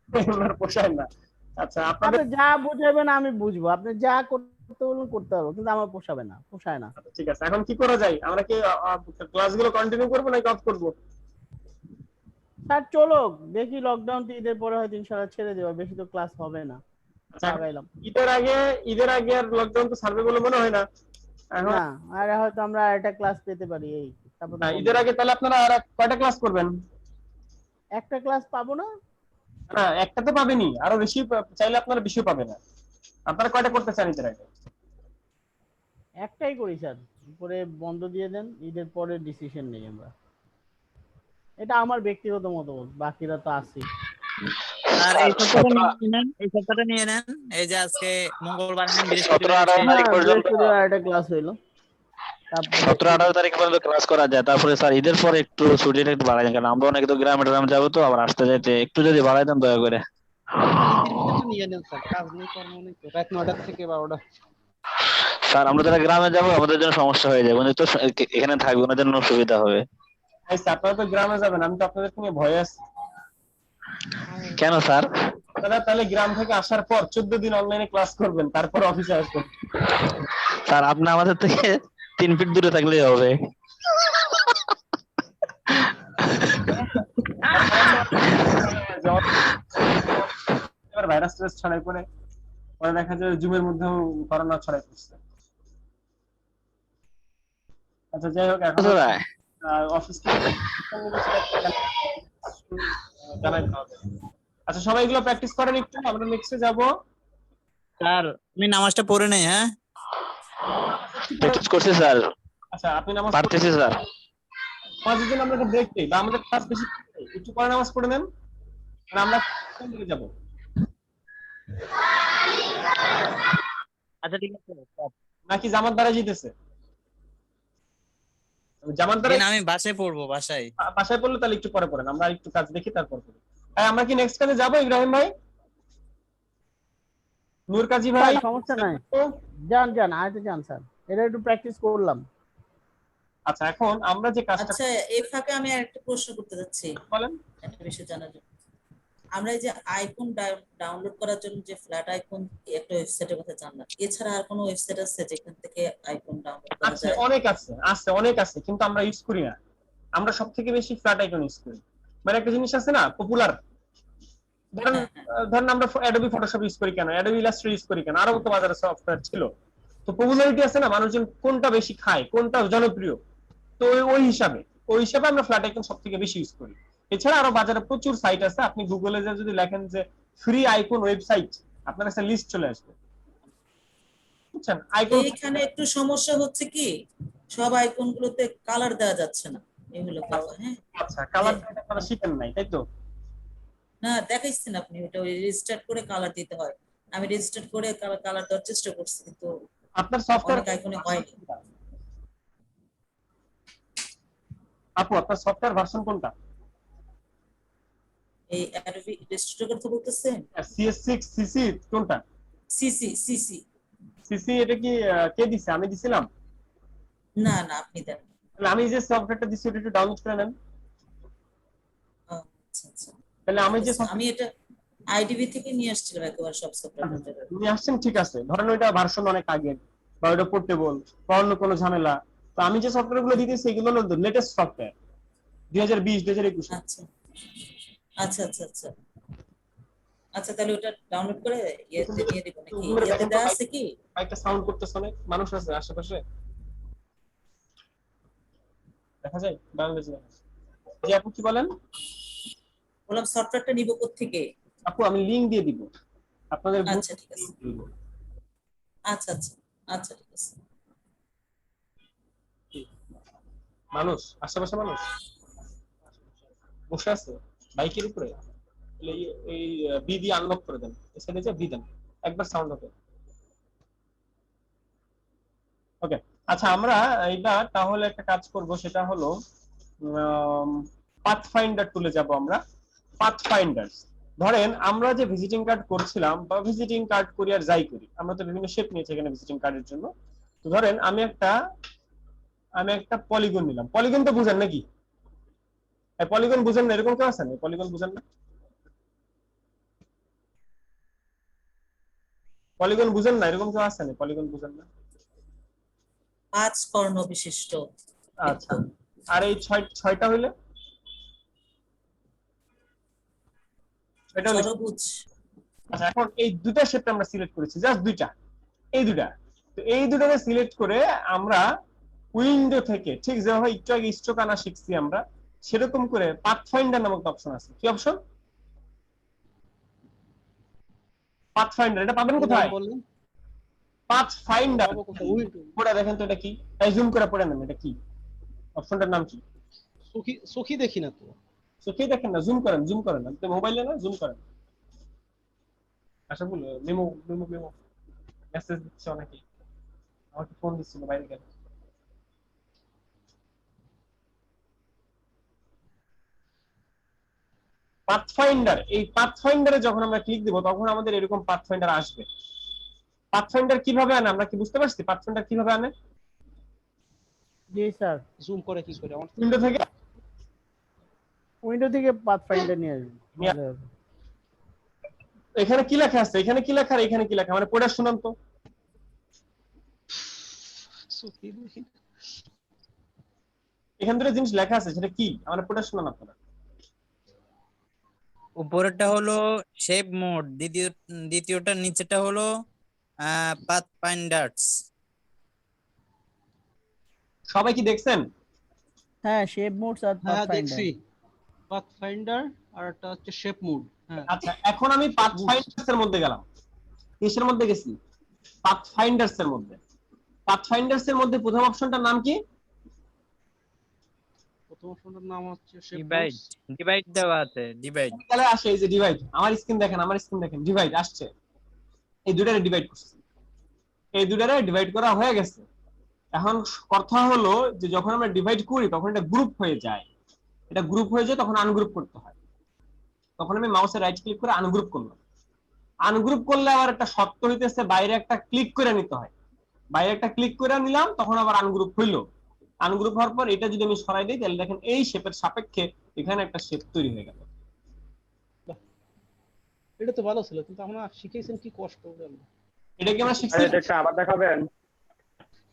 আপনার পোষায় না? আচ্ছা আপনাদের আপনি যা বুঝাবেন আমি বুঝবো, আপনি যা করতে বলবেন করতে পারবো, কিন্তু আমার পোষাবে না, পোষায় না। ঠিক আছে, এখন কি করা যায়? আমরা কি ক্লাসগুলো কন্টিনিউ করবো নাকি অফ করবো? স্যার চলো দেখি, লকডাউন ঈদের পরে হয়তো ইনশাআল্লাহ ছেড়ে দেবো, বেশি তো ক্লাস হবে না। আচ্ছা, লাগাইলাম ঈদের আগে আর লকডাউন তো ছাড়বে বলে মনে হয় না এখন। না, আর হয়তো আমরা একটা ক্লাস পেতে পারি, এই তারপর না, ঈদের আগে তাহলে আপনারা আর কয়টা ক্লাস করবেন? একটা ক্লাস পাবো না। না একটাতে পাবেনই, আরো বেশি চাইলে আপনারা বেশি পাবেন না। আপনারা কয়টা করতে চান ঈদের আগে? একটাই করি স্যার, পরে বন্ধ দিয়ে দেন, ঈদের পরে ডিসিশন নেই আমরা। এটা আমার ব্যক্তিগত মতামত, বাকিরা তো আছেই। আর এই সপ্তাহটা নিয়ে নেন, এই সপ্তাহটা নিয়ে নেন, এই যে আজকে মঙ্গলবার নেন, বৃহস্পতিবার 17-18 তারিখ পর্যন্ত, বৃহস্পতিবার একটা ক্লাস হইলো, তারপরে 17-18 তারিখ পর্যন্ত ক্লাস করা যায়। তারপরে স্যার ঈদের পরে একটু ছুটিটা একটু বাড়াই দেন, কারণ আমরা অনেক তো গ্রামে ট্রামে যাবো, তো আবার আসতে যাইতে একটু যদি বাড়াই দেন দয়া করে। ঈদের মধ্যে তো নিয়ে নেন স্যার, কাজ নেই কর্ম নেই তো, রাত 9টা থেকে 12টা। স্যার আমরা যারা গ্রামে যাবো আমাদের জন্য সমস্যা হয়ে যাবে, উনি তো এখানে থাকবে, ওনাদের জন্য সুবিধা হবে। আচ্ছা আপনারা তো গ্রামে যাবেন, আমি তো আপনাদের নিয়ে ভয়ে আছি। কেন স্যার? আপনারা তাহলে গ্রাম থেকে আসার পর 14 দিন অনলাইনে ক্লাস করবেন, তারপর অফিসে আসবেন। স্যার আপনি আমাদের থেকে 3 ফিট দূরে থাকলেই হবে। এবার ভাইরাস টেস্ট ছড়াই পড়ে পরে দেখা যায় জুমের মধ্যেও করোনা ছড়াই পড়ছে। আচ্ছা যাই হোক, এখন অফিস থেকে জানাই হবে। আচ্ছা সবাই এগুলো প্র্যাকটিস করেন একটু, আমরা নেক্সটে যাব। স্যার আমি নামাজটা পড়ে নেই। হ্যাঁ প্র্যাকটিস করছি স্যার, আচ্ছা আপনি নামাজ পারতেছি স্যার। নামাজের জন্য আমরা একটা ব্রেক নেই, বা আমাদের ক্লাস বেশি একটু পরে নামাজ পড়ে নেন, আর আমরা যাব। আচ্ছা ঠিক আছে নাকি জামাত দ্বারা জিতেছে? জামাত দ্বারা আমি বাসায় পড়বো, বাসায়। বাসায় পড়লে তাহলে একটু পরে পড়েন, আমরা একটু কাজ দেখি তারপর করি। তাই আমরা কি নেক্সট কাজে যাবো ইব্রাহিম ভাই, নূর কাজী ভাই? সমস্যা নাই, যান যান আয়তে যান স্যার, এটা একটু প্র্যাকটিস করলাম। আচ্ছা এখন আমরা যে কাজটা, আচ্ছা এই ফাঁকে আমি আরেকটা প্রশ্ন করতে যাচ্ছি, বলেন। একটা বিষয় জানার জন্য। আমরা এই যে আইকন ডাউনলোড করার জন্য যে ফ্ল্যাট আইকন একটা ওয়েবসাইটের কথা জানলাম, এছাড়া আর কোনো ওয়েবসাইট আছে যেখান থেকে আইকন ডাউনলোড করা আছে, যায়? অনেক আছে কিন্তু আমরা ইউজ করি না। আমরা সব থেকে বেশি ফ্ল্যাট আইকন ইউজ করি। মানে একটা জিনিস আছে না পপুলার, ধরেন আমরা অ্যাডোবি ফটোশপ ইউজ করি কেন, অ্যাডোবি ইলাস্ট্রেটর ইউজ করি কেন, আরো তো বাজারে সফটওয়্যার ছিল। তো পপুলারিটি আছে না, মানুষজন কোনটা বেশি খায়, কোনটা জনপ্রিয়, তো ওই হিসাবে আমরা ফ্ল্যাট আইকন সব থেকে বেশি ইউজ করি। এছাড়া আরো বাজারে প্রচুর সাইট আছে, আপনি গুগলে যদি লেখেন যে ফ্রি আইকন ওয়েবসাইট, আপনার কাছে লিস্ট চলে আসবে, বুঝছেন? আইকন এইখানে একটু সমস্যা হচ্ছে কি, সব আইকন গুলোতে কালার দেওয়া যাচ্ছে না, এগুলো হ্যাঁ। আচ্ছা কালার আপনারা শিখেন নাই তাই তো? না দেখাইছেন আপনি, ওটা রেজিস্টার্ড করে কালার দিতে হয়, আমি রেজিস্টার্ড করে কালার দেওয়ার চেষ্টা করছি কিন্তু আপনার সফটওয়্যার অনেক আইকনে হয়নি। আপু আপনার সফটওয়্যার ভার্সন কোনটা? এই অ্যাডোবি ইলাস্ট্রেটর কথা বলতেছেন? CS6 সিসি কোনটা? CC CC. সিসি এটা কি কে দিছে? আমি দিছিলাম? না না, আপনি দেন। তাহলে আমি যে সফটওয়্যারটা দিছি ওটা একটু ডাউনলোড করে নেন। আচ্ছা আচ্ছা, তাহলে আমি যে আমি এটা আইডিবি থেকে নিয়ে আসছিলাম একেবারে সব সফটওয়্যার। তুমি আসছেন ঠিক আছে, ধরেন ওইটা ভার্সন অনেক আগের বা ওইটা পোর্টেবল বা অন্য কোনো ঝামেলা। তো আমি যে সফটওয়্যার গুলো দিতেছি এগুলো হলো লেটেস্ট সফটওয়্যার 2020 2021। আচ্ছা আচ্ছা আচ্ছা আচ্ছা আচ্ছা, তাহলে ওটা ডাউনলোড করে ইয়েতে নিয়ে দেব নাকি? ইয়েতে দেওয়া আছে কি? একটা সাউন্ড করতেছ অনেক, মানুষ আছে আশেপাশে দেখা যায় বাংলাদেশে। জি আপু কি বলেন? বললাম সফটওয়্যারটা নিব কোত্থেকে? আপু আমি লিংক দিয়ে দিব আপনাদের group আচ্ছা ঠিক আছে, এ দিব। আচ্ছা আচ্ছা আচ্ছা ঠিক আছে। মানুষ আশেপাশে মানুষ বসে আছে বাইকের উপরে। তাহলে এই বি দিয়ে আনলক করে দেন, এখানে যে বি দেন, একবার সাউন্ড হবে। ওকে আচ্ছা, আমরা এইবার তাহলে একটা কাজ করব, সেটা হলো পাথফাইন্ডার টুলে যাব আমরা। পাথফাইন্ডার, ধরেন আমরা যে ভিজিটিং কার্ড করছিলাম বা ভিজিটিং কার্ড করি আর যাই করি, আমরা তো বিভিন্ন শেপ নিয়েছি এখানে ভিজিটিং কার্ডের জন্য। তো ধরেন আমি একটা পলিগন নিলাম। পলিগন তো বুঝেন নাকি? পলিগন বুঝেন না এরকম কেউ আছেন? পলিগন বুঝেন না? পলিগন বুঝেন না এরকম কেউ আছেন? পলিগন বুঝেন না? 5 কর্ণ বিশিষ্ট। আচ্ছা, আর এই ছয়টা হইলে? ষড়ভুজ। আচ্ছা, এখন এই দুটা শেপ আমরা সিলেক্ট করেছি, জাস্ট দুইটা, এই দুটা। তো এই দুটাকে সিলেক্ট করে আমরা উইন্ডো থেকে ঠিক যেভাবে একটু আগে স্ট্রোক আনা শিখছি আমরা, সেরকম করে পাথফাইন্ডার নামক অপশন আছে। কি অপশন? পাথফাইন্ডার। এটা পাবেন কোথায়? পাথফাইন্ডার পুরো দেখেন তো এটা কি, তাই জুম করে পড়ে নেন। এটা কি অপশনটার নাম কি? সখী দেখি না তো। সখী দেখেন না, জুম করেন, জুম করেন। আপনি মোবাইলে না, জুম করেন। আশা বল মেমো মেমো মেমো মেসেজ দিচ্ছে অনেকে, আমাকে ফোন দিচ্ছিল বাইরে গেলে। পাথফাইন্ডার, এই পাথফাইন্ডারে যখন আমরা ক্লিক দেব তখন আমাদের এরকম পাথফাইন্ডার আসবে। পাথফাইন্ডার কিভাবে আনে আমরা কি বুঝতে পারছি? পাথফাইন্ডার কিভাবে আনে? জি স্যার, জুম করে কি করে? আমার উইন্ডো থেকে পাথফাইন্ডার নিয়ে আসবেন। এখানে কি লেখা আছে? এখানে কি লেখা আর এখানে কি লেখা? মানে পড়ে শুনান তো। এখানে দুটো জিনিস লেখা আছে, সেটা কি আমরা পড়ে শুনান আপনারা। উপরেরটা হলো শেপ মোড, দ্বিতীয়টা নিচেটা হলো পাথফাইন্ডার্স। সবাই কি দেখছেন? হ্যাঁ, শেপ মোডস আর হ্যাঁ পাথফাইন্ডার। দেখছি, পাথফাইন্ডার আর একটা হচ্ছে শেপ মোড। হ্যাঁ আচ্ছা, এখন আমি পাথফাইন্ডার্স এর মধ্যে গেলাম। কিসের মধ্যে গেছি? পাথফাইন্ডার্স এর মধ্যে। পাথফাইন্ডার্স এর মধ্যে প্রথম অপশনটার নাম কি? প্রথম অপশনটার নাম হচ্ছে শেপ ডিভাইড, ডিভাইড দেওয়া আছে, ডিভাইড। তাহলে আসে এই যে ডিভাইড। আমার স্ক্রিন দেখেন, আমার স্ক্রিন দেখেন, ডিভাইড আসছে। এই দুটারে ডিভাইড করছি, এই দুটারে ডিভাইড করা হয়ে গেছে। এখন কথা হলো যে যখন আমরা ডিভাইড করি তখন এটা গ্রুপ হয়ে যায়। এটা গ্রুপ হয়ে যায় তখন আনগ্রুপ করতে হয়। তখন আমি মাউসে রাইট ক্লিক করে আনগ্রুপ করলাম। আনগ্রুপ করলে আবার একটা শর্ত হইতেছে, বাইরে একটা ক্লিক করে নিতে হয়। বাইরে একটা ক্লিক করে নিলাম, তখন আবার আনগ্রুপ হইলো। আনগ্রুপ হওয়ার পর এটা যদি আমি সরাই দিই তাহলে দেখেন এই শেপের সাপেক্ষে এখানে একটা শেপ তৈরি হয়ে গেল। এটা তো ভালো ছিল, কিন্তু আমরা শিখেছেন কি কষ্ট করে। এটা কি আমরা শিখছি? এটা একটু আবার দেখাবেন?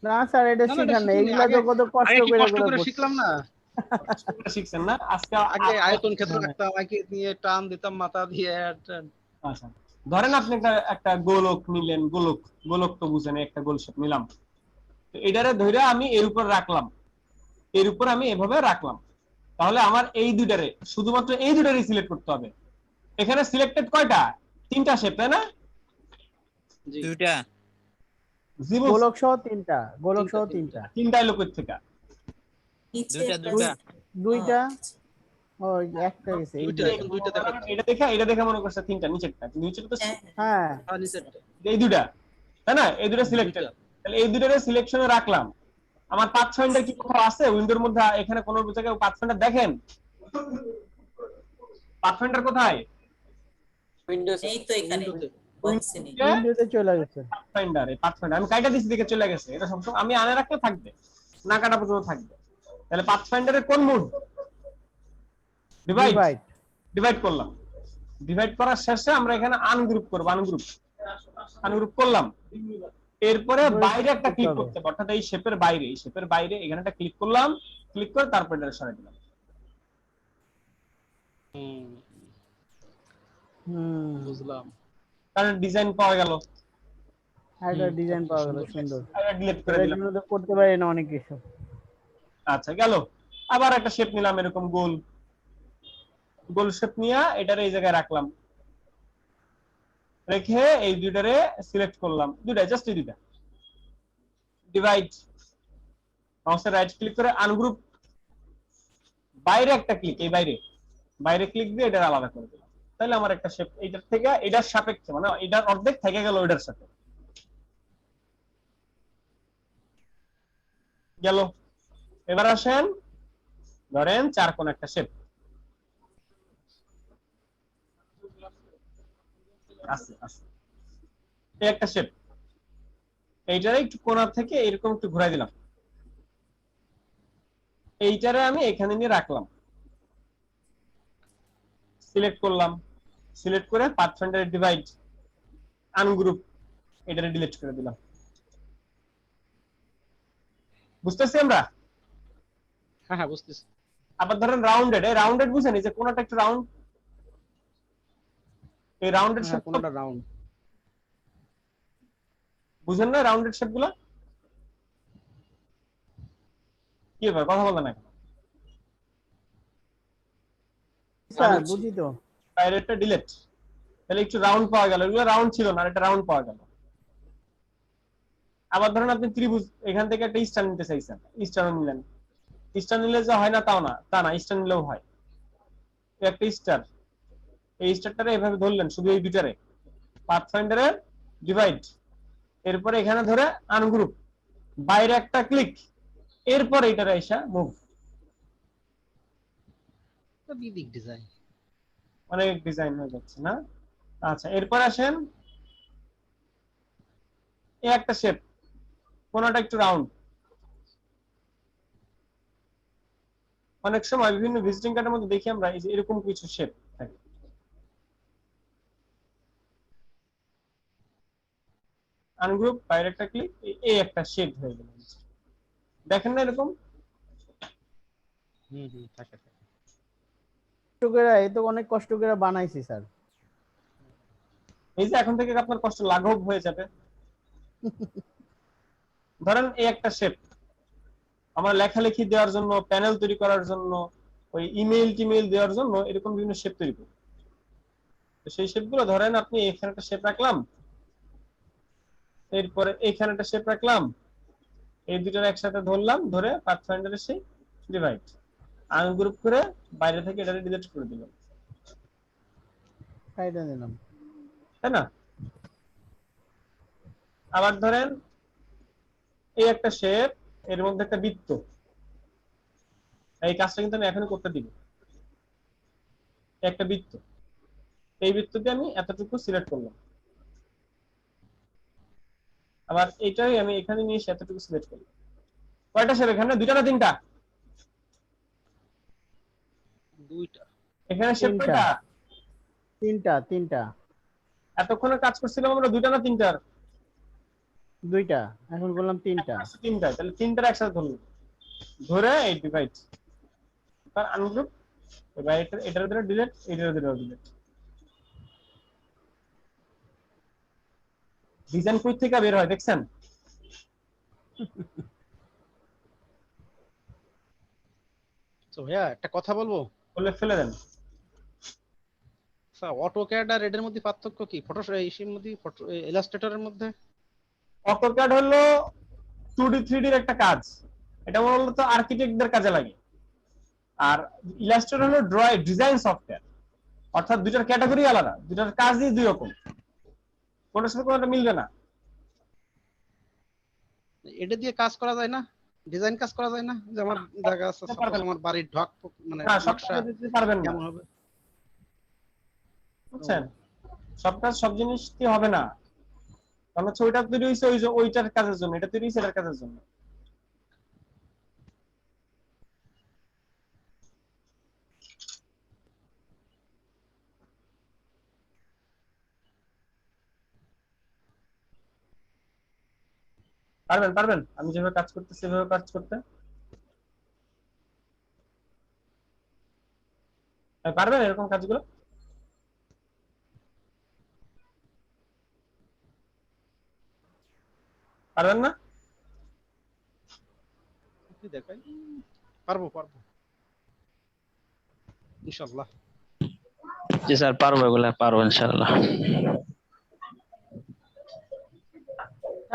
না স্যার, এটা শিখান না, এগুলা তো কত কষ্ট করে শিখলাম না। শিখছেন না আজকে? আগে আয়তন ক্ষেত্র রাখতাম, আগে নিয়ে টান দিতাম মাথা দিয়ে। আচ্ছা, ধরেন আপনি একটা গোলক নিলেন, গোলক তো বুঝেন, একটা গোল শেপ নিলাম। তো এটারে ধরে আমি এর উপর রাখলাম, এর উপর আমি এভাবে রাখলাম। তাহলে আমার এই দুটারে, শুধুমাত্র এই দুটারই সিলেক্ট করতে হবে। এখানে সিলেক্টেড কয়টা? তিনটা শেপ, তাই না? দুইটা গোলক সহ তিনটা, গোলক সহ তিনটা। তিনটাই লোকের থেকে দুইটা ও একটা গেছে। এটা দেখা মনে করছে তিনটা, নিচেরটা তো হ্যাঁ এই দুটা, তাই না? এই দুটা সিলেক্টেড। তাহলে এই দুটারে সিলেকশনে রাখলাম। আমার পাথফাইন্ডার কি কোথাও আছে উইন্ডোর মধ্যে? এখানে কোনো জায়গায় পাথফাইন্ডার দেখেন? পাথফাইন্ডার কোথায়? উইন্ডোজ এই তো এখানে উইন্ডোতে বক্সে নেই। উইন্ডোতে চলে গেছে। পাথফাইন্ডার, এই পাথফাইন্ডার আমি কাইটা দিছি দিকে চলে গেছে। এটা সব আমি আনে রাখলে থাকবে, না কাটা পর্যন্ত থাকবে। তাহলে পাথফাইন্ডারের কোন মোড? ডিভাইড। ডিভাইড। ডিভাইড করলাম। ডিভাইড করার শেষে আমরা এখানে আনগ্রুপ করব। আনগ্রুপ করলাম। এরপরে বাইরে একটা ক্লিক করতে হবে, অর্থাৎ এই শেপের বাইরে, এই শেপের বাইরে এখানে একটা ক্লিক করলাম। ক্লিক করে তারপর এটা সরাই দিলাম। বুঝলাম। কারণ ডিজাইন পাওয়া গেল। একটা ডিজাইন পাওয়া গেল সুন্দর। এটা ডিলিট করে এটার দিলাম। জন্য তো করতে পারি না অনেক কিছু। আচ্ছা গেল। আবার একটা শেপ নিলাম এরকম গোল। গোল শেপ নিয়ে এটারে এই জায়গায় রাখলাম। রেখে এই দুইটারে সিলেক্ট করলাম, দুইটা জাস্ট এই দুইটা। ডিভাইড, মাউসের রাইট ক্লিক করে আনগ্রুপ, বাইরে একটা ক্লিক, এই বাইরে বাইরে ক্লিক দিয়ে এটা আলাদা করে দিলাম। তাহলে আমার একটা শেপ এইটার থেকে এটার সাপেক্ষে, মানে এটার অর্ধেক থেকে গেল ওইটার সাথে। গেল। এবার আসেন, ধরেন চার কোণ একটা শেপ আছে আছে, এই একটা শেপ, এইটারে একটু কোণা থেকে এরকম একটু ঘুরাই দিলাম। এইটারে আমি এখানে নিয়ে রাখলাম, সিলেক্ট করলাম, সিলেক্ট করে পাথফাইন্ডারে ডিভাইড, আনগ্রুপ, এটারে ডিলিট করে দিলাম। বুঝতেছি আমরা? হ্যাঁ হ্যাঁ বুঝতেছি। আবার ধরেন রাউন্ডেড, এই রাউন্ডেড বুঝেন, এই যে কোণাটা একটু রাউন্ড, এই রাউন্ডেড হ্যাঁ শেপ কোনটা রাউন্ড বুঝেন না? রাউন্ডেড শেপ গুলা কি ব্যাপার, কথা বলতে না? স্যার বুঝি তো। বাইরেটা ডিলিট, তাহলে একটু রাউন্ড পাওয়া গেল। এগুলো রাউন্ড ছিল না, এটা রাউন্ড পাওয়া গেল। আবার ধরেন আপনি ত্রিভুজ, এখান থেকে একটা স্টার নিতে চাইছেন, স্টার নিলেন। স্টার নিলে যে হয় না তাও না, তা না, স্টার নিলেও হয়। একটা স্টার, এই স্টারটারে এভাবে ধরলেন শুধু এই দুটারে, পাথফাইন্ডারে ডিভাইড, এরপরে এখানে ধরে আনগ্রুপ, বাইরে একটা ক্লিক, এরপর এটারে এসে মুভ। তো বিবিক ডিজাইন। অনেক ডিজাইন হয়ে যাচ্ছে না? আচ্ছা এরপর আসেন, এই একটা শেপ, কোনটা একটু রাউন্ড। অনেক সময় বিভিন্ন ভিজিটিং কার্ডের মধ্যে দেখি আমরা এই যে এরকম কিছু শেপ থাকে। আনগ্রুপ, বাইরে একটা ক্লিক, এই একটা শেপ হয়ে গেল। দেখেন না এরকম? থাকে। কষ্ট করে, এই তো অনেক কষ্ট করে বানাইছি স্যার। এই যে এখন থেকে আপনার কষ্ট লাঘব হয়ে যাবে। ধরেন এই একটা শেপ, আমার লেখালেখি দেওয়ার জন্য, প্যানেল তৈরি করার জন্য, ওই ইমেইল টিমেইল দেওয়ার জন্য এরকম বিভিন্ন শেপ তৈরি করি। তো সেই শেপগুলো ধরেন আপনি এখানে একটা শেপ রাখলাম, এরপরে এখানে একটা শেপ রাখলাম, এই দুটোর একসাথে ধরলাম, ধরে পাথফাইন্ডারে সেই ডিভাইড, আনগ্রুপ করে বাইরে থেকে এটা ডিলিট করে দিলাম, কাইটা দিলাম, তাই না? আবার ধরেন এই একটা শেপ, এর মধ্যে একটা বৃত্ত, এই কাজটা কিন্তু আমি এখনই করতে দিব। একটা বৃত্ত, এই বৃত্ততে আমি এতটুকু সিলেক্ট করলাম, আবার এইটাই আমি এখানে নিয়ে এতটুকু সিলেক্ট করলাম। কয়টা শেপ এখানে? দুইটা না তিনটা? দুইটা। এখানে শেপ কয়টা? তিনটা। তিনটা। এতক্ষণে কাজ করছিলাম আমরা দুইটা না তিনটার? দুইটা, এখন করলাম তিনটা। তিনটা, তাহলে তিনটার একসাথে ধরলাম, ধরে এই ডিভাইড, তার আনগ্রুপ, এবার এটার ভিতরে ডিলিট, এটার ভিতরে ডিলিট। ডিজাইন কই থেকে বের হয় দেখছেন? তো ভাইয়া একটা কথা বলবো? বলে ফেলে দেন। স্যার অটোক্যাড আর এর মধ্যে পার্থক্য কি? ফটোশপের মধ্যে, ইলাস্ট্রেটরের মধ্যে? অটোক্যাড হলো 2D 3D এর একটা কাজ, এটা মূলত আর্কিটেক্টদের কাজে লাগে। আর ইলাস্ট্রেটর হলো ডিজাইন সফটওয়্যার, অর্থাৎ দুইটার ক্যাটাগরি আলাদা, দুইটার কাজই দুই রকম, কোনটার সাথে কোনটা মিলবে না। এটা দিয়ে কাজ করা যায় না? ডিজাইন কাজ করা যায় না, যে আমার জায়গা আছে, এটা সাপোজ পারবেন না। আমার বাড়ির ঢক মানে না, সব নকশা কাজ দিতে পারবেন না, কেমন হবে? বুঝছেন? সব কাজ সব জিনিস কি হবে না, কারণ হচ্ছে ওইটা তৈরি হয়েছে ওইটার কাজের জন্য, এটা তৈরি হয়েছে এটার কাজের জন্য। পারবেন পারবেন, আমি যেভাবে কাজ করতেছি সেভাবে কাজ করতে পারবেন এরকম কাজগুলো? পারবেন না? কি দেখাই? পারবো পারবো ইনশাআল্লাহ। জি স্যার, পারবো, এগুলা পারবো ইনশাআল্লাহ।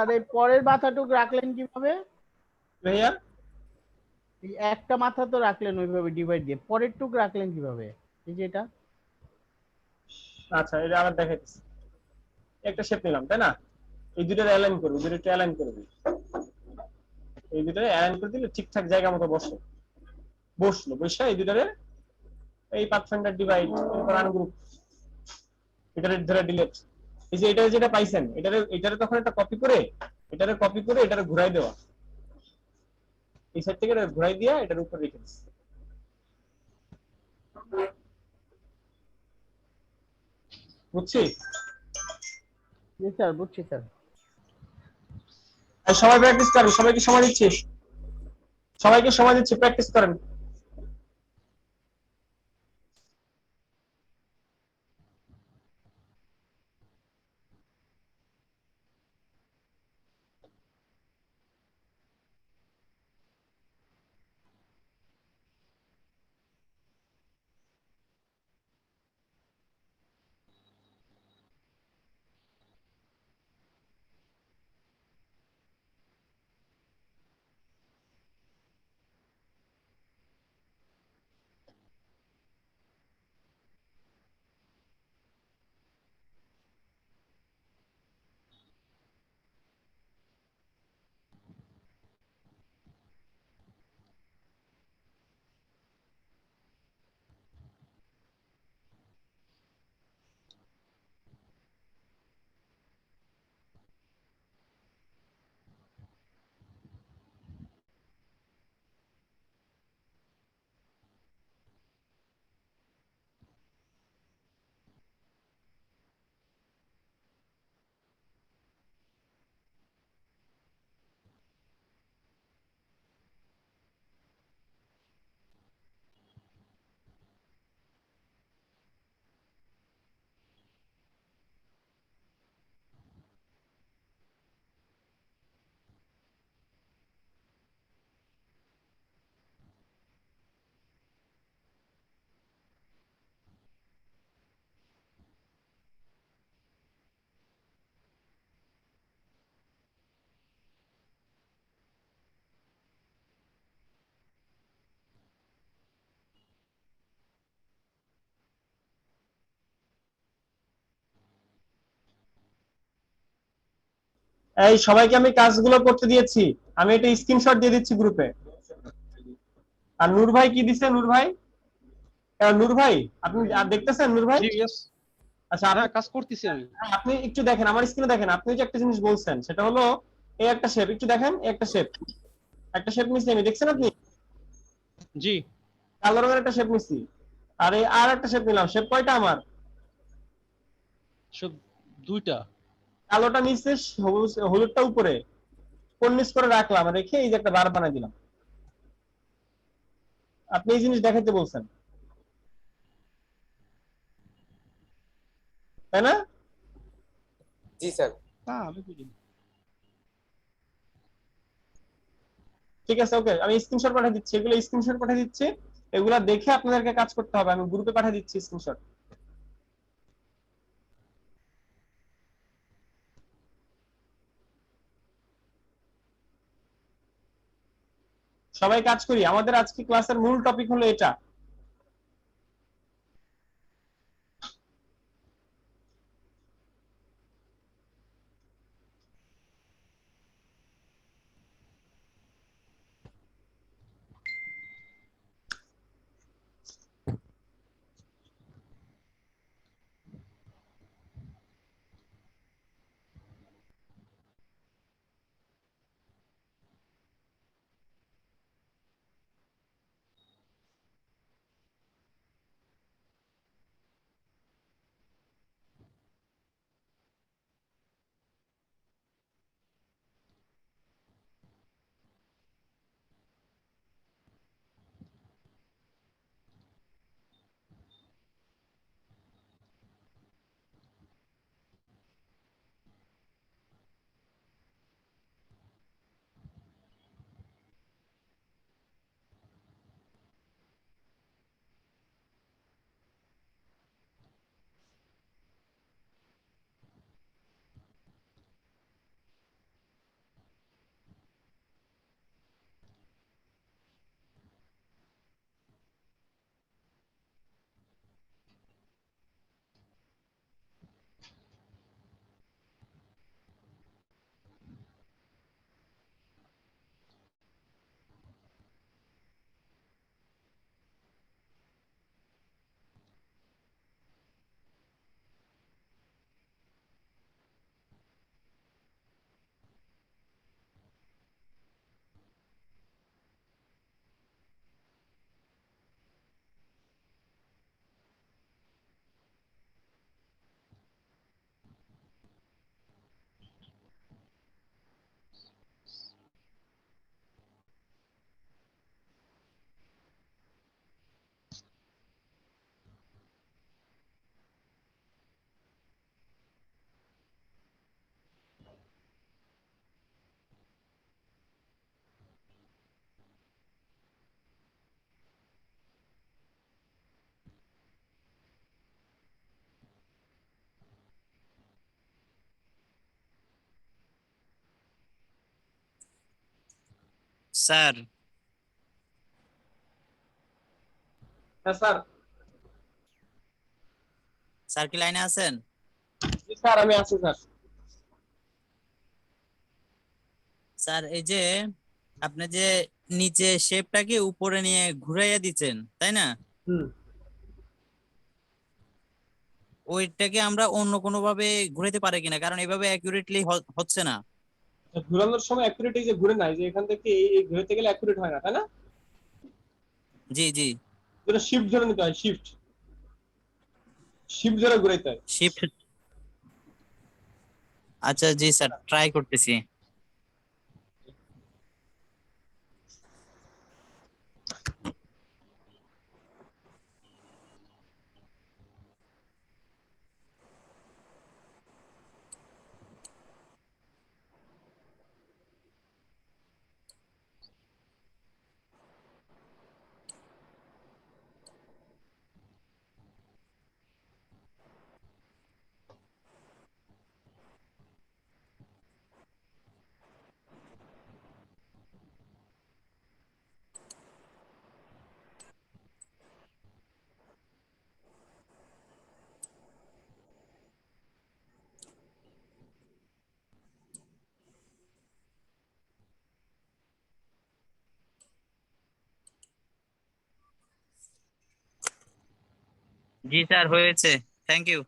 আর এই পরের মাথাটুক রাখলেন কিভাবে? ভাইয়া এই একটা মাথা তো রাখলেন ওইভাবে ডিভাইড দিয়ে, পরের টুক রাখলেন কিভাবে? এই যে এটা আচ্ছা, এটা আবার দেখাইতেছি। একটা শেপ নিলাম তাই না, এই দুটোর অ্যালাইন করবো, দুটো অ্যালাইন করবো, এই দুটোরে অ্যালাইন করে দিলে ঠিকঠাক জায়গা মতো বসলো বসে এই দুটোরে এই পাথফাইন্ডার ডিভাইড, এরপর আনগ্রুপ, এটারে ধরে ডিলিট। এই যে এটা যেটা পাইছেন এটারে তখন একটা কপি করে এটারে ঘুরাই দেওয়া, এই সাইড থেকে এটা ঘুরাই দিয়া এটার উপর রেখে দিচ্ছি। বুঝছি? জি স্যার, বুঝছি স্যার। আর সবাই প্র্যাকটিস করেন, সবাইকে সময় দিচ্ছি, সবাইকে সময় দিচ্ছি, প্র্যাকটিস করেন। এই সবাইকে আমি কাজগুলো করতে দিয়েছি, আমি এটা স্ক্রিনশট দিয়ে দিচ্ছি গ্রুপে। আর নূর ভাই কি দিছে? নূর ভাই, নূর ভাই আপনি আর দেখতেছেন? নূর ভাই, জি ইয়েস, আচ্ছা আপনি, হ্যাঁ কাজ করতেছি আমি। আপনি একটু দেখেন আমার স্ক্রিনে, দেখেন আপনি যে একটা জিনিস বলছেন সেটা হলো এই একটা শেপ, একটু দেখেন এই একটা শেপ নিচ্ছি আমি, দেখছেন আপনি? জি কালো রঙের একটা শেপ নিচ্ছি, আর এই আর একটা শেপ নিলাম। শেপ কয়টা আমার? সব দুইটা। কালোটা নিচে, হলুদটা উপরে, কর্নিশ করে রাখলাম, রেখে এই যে একটা বার বানাই দিলাম। আপনি এই জিনিস দেখাতে বলছেন তাই না? জি স্যার। না আমি বুঝিনি। ঠিক আছে, ওকে, আমি স্ক্রিনশট পাঠিয়ে দিচ্ছি, এগুলো স্ক্রিনশট পাঠিয়ে দিচ্ছি, এগুলা দেখে আপনাদেরকে কাজ করতে হবে, আমি গ্রুপে পাঠিয়ে দিচ্ছি স্ক্রিনশট। সবাই কাজ করি, আমাদের আজকে ক্লাসের মূল টপিক হলো এটা। স্যার হ্যাঁ স্যার। স্যার কি লাইনে আছেন? জি স্যার, আমি আছি স্যার। স্যার এই যে আপনি যে নিচে শেপটাকে উপরে নিয়ে ঘুরাইয়া দিচ্ছেন তাই না? হুম। ওইটাকে আমরা অন্য কোনো ভাবে ঘুরাইতে পারি কিনা, কারণ এভাবে অ্যাকুরেটলি হচ্ছে না। ঘুরানোর সময় অ্যাকুরেট এই যে ঘুরে নাই, যে এখান থেকে এই ঘুরেতে গেলে অ্যাকুরেট হয় না, তাই না? জি জি। যেটা শিফট ধরে নিতে হয়, শিফট শিফট ধরে ঘুরাইতে হয়। শিফট। আচ্ছা জি স্যার, ট্রাই করতেছি। জি স্যার, হয়েছে। Thank you.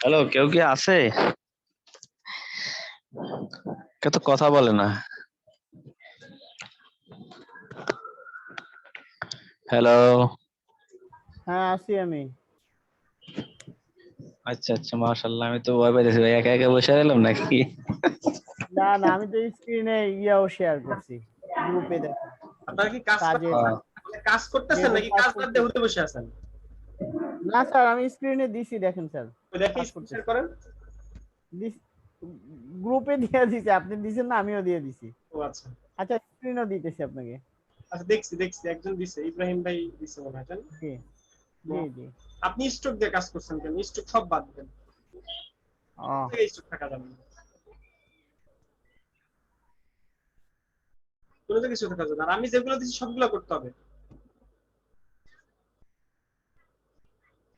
হ্যালো, কেউ কি আছে? কেউ তো কথা বলে না। হ্যালো। হ্যাঁ আছি আমি। আচ্ছা আচ্ছা, মাশাআল্লাহ, আমি তো ভয় পাইতেছি ভাই, একা একা বসে রইলাম নাকি? না না, আমি তো স্ক্রিনে ইয়াও শেয়ার করছি, গ্রুপে দেখেন। আপনারা কি কাজ কাজের কাজ করতেছেন যেহেতু নাকি কাজ কাজ বাদ দিয়ে করতেছি। উঠে বসে আছেন? না স্যার, আমি স্ক্রিনে দিছি, দেখেন স্যার। ওই দেখি কাজ স্ক্রিন করতেছি। শেয়ার করেন। গ্রুপে দিয়ে দিছি, আপনি দিছেন না, আমিও দিয়ে দিছি। ও আচ্ছা আচ্ছা, স্ক্রিনও দিতেছি আপনাকে। আচ্ছা, দেখছি দেখছি একজন দিছে, ইব্রাহিম ভাই দিছে মনে হয়, তাই না? জি জি জি। আপনি স্টক দিয়ে কাজ করছেন কেন? স্টক সব বাদ দেন, ও স্টক থাকা যাবে না, কোনো তো কিছু থাকা যাবে না। আর আমি যেগুলো দিচ্ছি সবগুলো করতে হবে।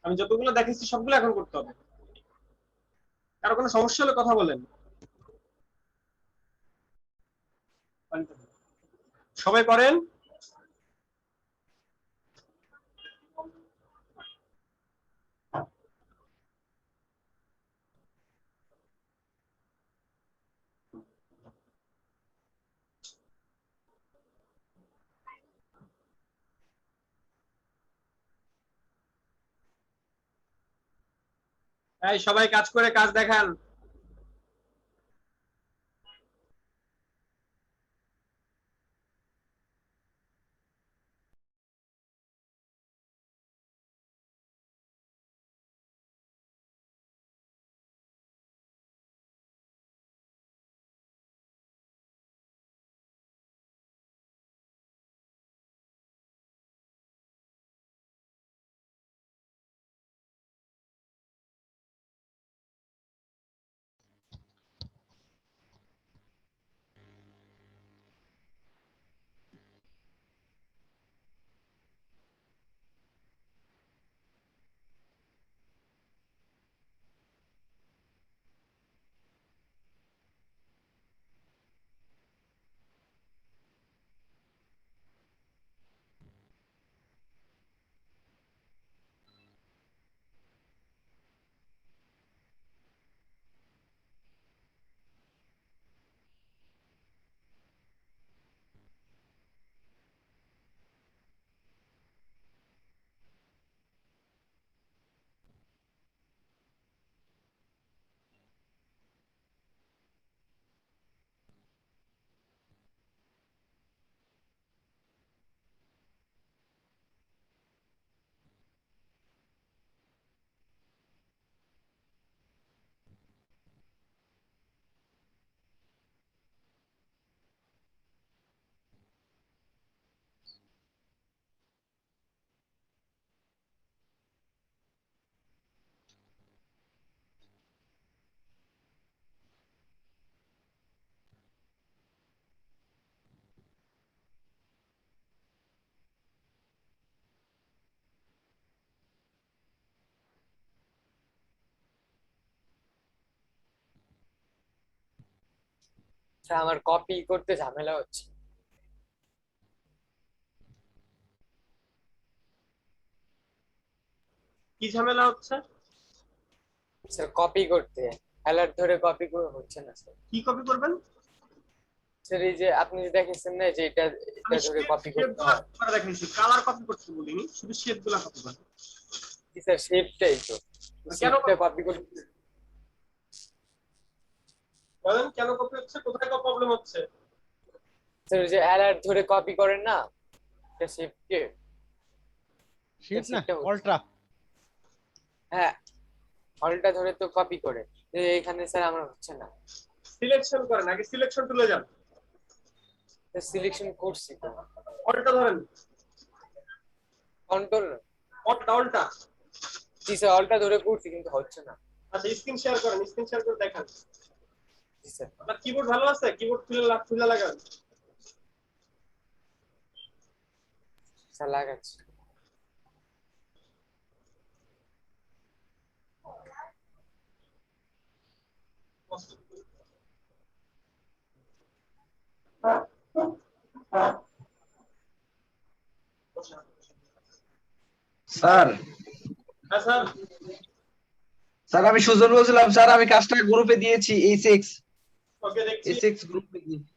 আমি যতগুলো দেখেছি সবগুলো এখন করতে হবে। কারো কোনো সমস্যা হলে কথা বলেন। সবাই করেন। এই সবাই কাজ করে কাজ দেখান। আমার কপি করতে ঝামেলা হচ্ছে। কি ঝামেলা হচ্ছে? স্যার কপি করতে অ্যালার্ট ধরে কপি করে হচ্ছে না স্যার। কি কপি করবেন? স্যার এই যে আপনি যে দেখেছেন না যে এটা আমি ধরে কপি করতে শেপগুলো হয়। করে দেখাইছি, কালার কপি করতে বলিনি, শুধু শেপগুলো কপি করেন। কি স্যার শেপটাই তো, কেন শেপটা কপি করতে বলেন কেন কপি হচ্ছে, কোথায় প্রবলেম হচ্ছে? স্যার ওই যে অ্যালার্ট ধরে কপি করেন না, এটা শেপকে শিট না, শেপটা অল্ট্রা। হ্যাঁ হলটা ধরে তো কপি করে, এখানে স্যার আমার হচ্ছে না। সিলেকশন করেন, আগে সিলেকশন টুলে যান। সিলেকশন করছি তো, অলটা ধরেন, কন্ট্রোল অলটা। জি স্যার অলটা ধরে করছি কিন্তু হচ্ছে না। আচ্ছা, স্ক্রিন শেয়ার করেন, স্ক্রিন শেয়ার করে দেখান। জি স্যার। আপনার কিবোর্ড ভালো আছে? কিবোর্ড খুলে লাগান। স্যার লাগাচ্ছি। স্যার হ্যাঁ স্যার। স্যার আমি সুজন বলছিলাম স্যার, আমি কাজটা গ্রুপে দিয়েছি, A6 ওকে দেখছি। A6 গ্রুপে দিয়েছি।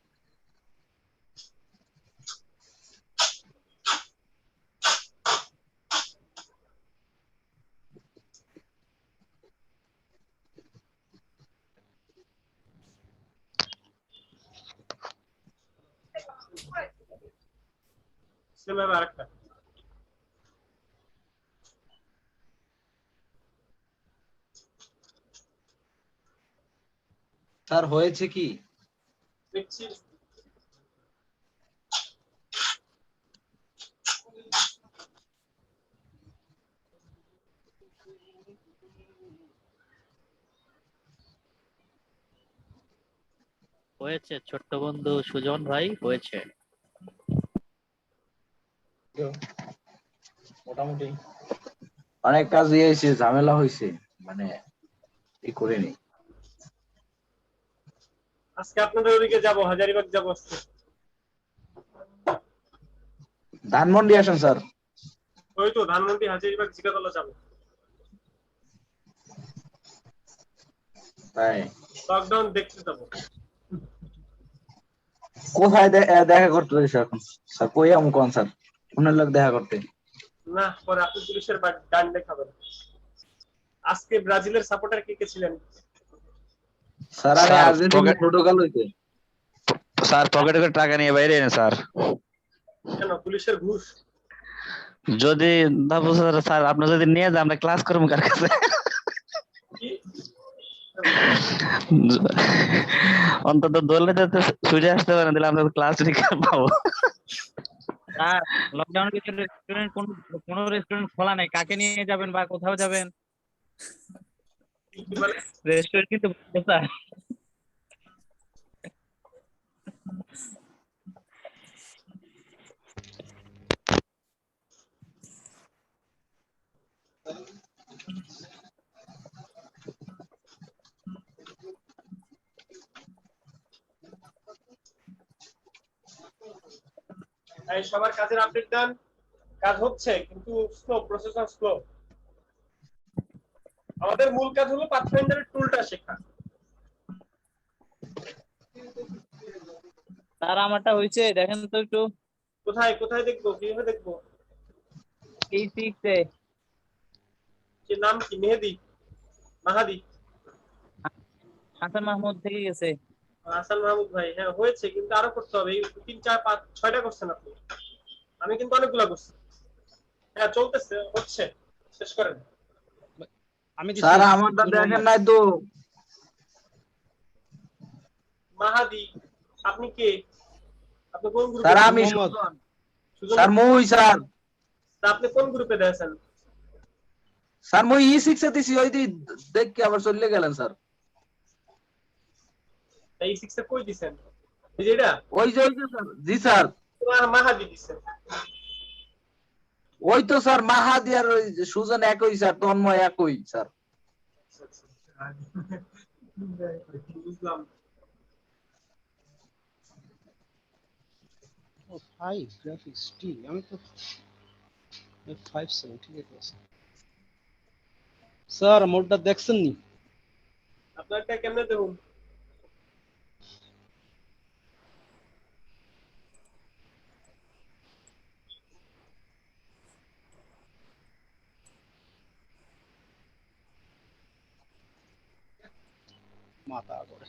সেম ভাবে আরেকটা স্যার হয়েছে কি? দেখছি। হয়েছে ছোট্ট বন্ধু সুজন ভাই, হয়েছে। মোটামুটি অনেক কাজ হয়েছে, ঝামেলা হয়েছে, মানে এই করে নি। আজকে আপনাদের ওদিকে যাব, হাজারিবাগ যাব আজকে। ধানমন্ডি আসেন স্যার। ওই তো ধানমন্ডি, হাজারিবাগ, জিগাতলা যাব। তাই লকডাউন দেখতে যাব। কোথায় দেখা করতে চাইছে এখন স্যার? কই আমু কোন স্যার? কোনের লোক দেখা করতে? না, পরে আপনি পুলিশের ডান্ডে খাবেন। আজকে ব্রাজিলের সাপোর্টার কে কে ছিলেন? স্যার আমি স্যার আর্জেন্টিনা পর্তুগাল হইতে। স্যার পকেটে করে টাকা নিয়ে বাইরে এনে স্যার। কেন, পুলিশের ঘুষ? যদি ভাবো স্যার আপনি যদি নিয়ে যান, আমরা ক্লাস করবো কার কাছে? কি? অন্তত দৌড়লে তো ছুটে আসতে পারেন, তাহলে আমরা ক্লাস পাবো। স্যার লকডাউনের ভিতরে রেস্টুরেন্ট কোনো রেস্টুরেন্ট খোলা নাই, কাকে নিয়ে যাবেন বা কোথাও যাবেন? কি বলে? রেস্টুরেন্ট কিন্তু বন্ধ, স্যার। এই সবার কাজের আপডেট দেন। কাজ হচ্ছে কিন্তু স্লো, প্রসেসর স্লো। আমাদের মূল কাজ হলো পাথফাইন্ডারের টুলটা শেখা। স্যার আমারটা হয়েছে, দেখেন তো একটু। কোথায় কোথায় দেখবো, কিভাবে দেখবো? P6 এ কি নাম, কি মেহেদি, মাহাদি, হাসান মাহমুদ থেকে গেছে। হাসান মাহমুদ ভাই? হ্যাঁ হয়েছে, কিন্তু আরো করতে হবে। এই 3 4 5 6টা করছেন আপনি, আমি কিন্তু অনেকগুলা করছি। হ্যাঁ চলতেছে, হচ্ছে, শেষ করেন। আমি দিছি স্যার আমারটা নূর দেখেন মোহাম্মদ। নাই তো। মাহাদি, আপনি কে? আপনি কোন গ্রুপে? স্যার আমি মোহাম্মদ। সুজন। সুজন, স্যার মুই স্যার। আপনি কোন গ্রুপে দিয়েছেন? স্যার মুই E6 এ দিছি, ওই দি দেখ কি আবার চলে গেলেন স্যার। এই 6 এ কই দিছেন? এই যে এটা ওই যে স্যার, জি স্যার। তোমার মাহাদি দিছেন। ওই তো স্যার মাহাদি আর ওই যে সুজন একই স্যার, তন্ময় একই স্যার। বুঝলাম। ও 5 গ্রাফিক্স টি, আমি তো 5 ঠিক আছে স্যার। মোডটা দেখছেন নি? আপনারটা কেমনে দেখুন? মাথা করে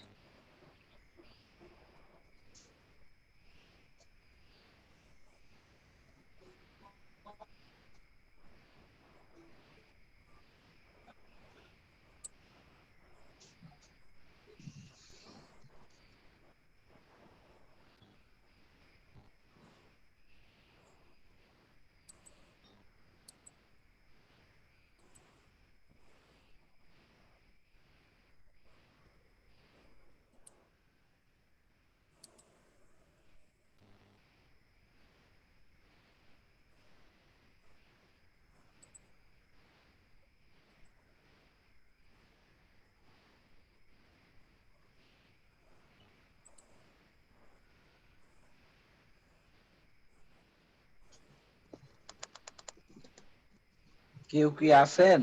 কেউ কি আছেন?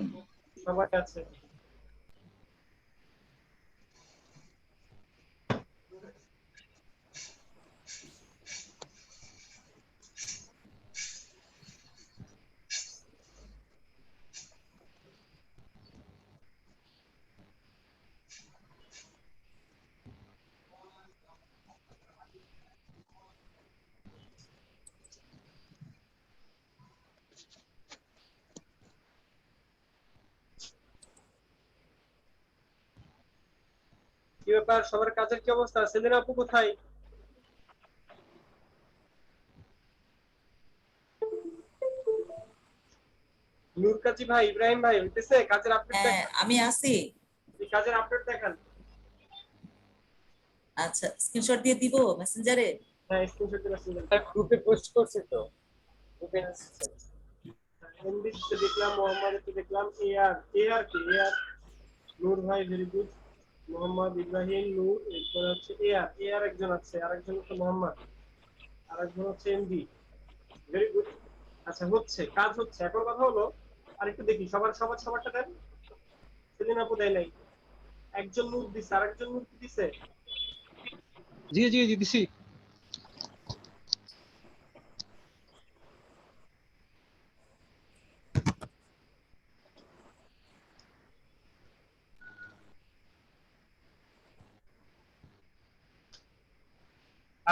সবাই আছে। কি ব্যাপার, সবার কাজের কি অবস্থা? সেলিন আপু কোথায়? নূর কাজী ভাই, ইব্রাহিম ভাই, হইতেছে? কাজের আপডেট হ্যাঁ দেখান, আমি আছি। এই কাজের আপডেট দেখান। আচ্ছা স্ক্রিনশট দিয়ে দিব মেসেঞ্জারে। হ্যাঁ, স্ক্রিনশট দিন। স্যার গ্রুপে পোস্ট করছে তো, গ্রুপে এমডিতে দেখলাম, মোহাম্মদে দেখলাম, এআর কি এআর, নূর ভাই ভেরি গুড, মোহাম্মদ ইব্রাহিম নূর, এরপর হচ্ছে এআর একজন আছে, আরেকজন হচ্ছে মোহাম্মদ, আরেকজন হচ্ছে এমডি, ভেরি গুড। আচ্ছা, হচ্ছে, কাজ হচ্ছে। এখন কথা হলো আরেকটু দেখি সবারটা দেন। সেদিন আপু দেয় নাই, একজন নূর দিছে, আরেকজন নূর কি দিছে? জি জি জি দিছি।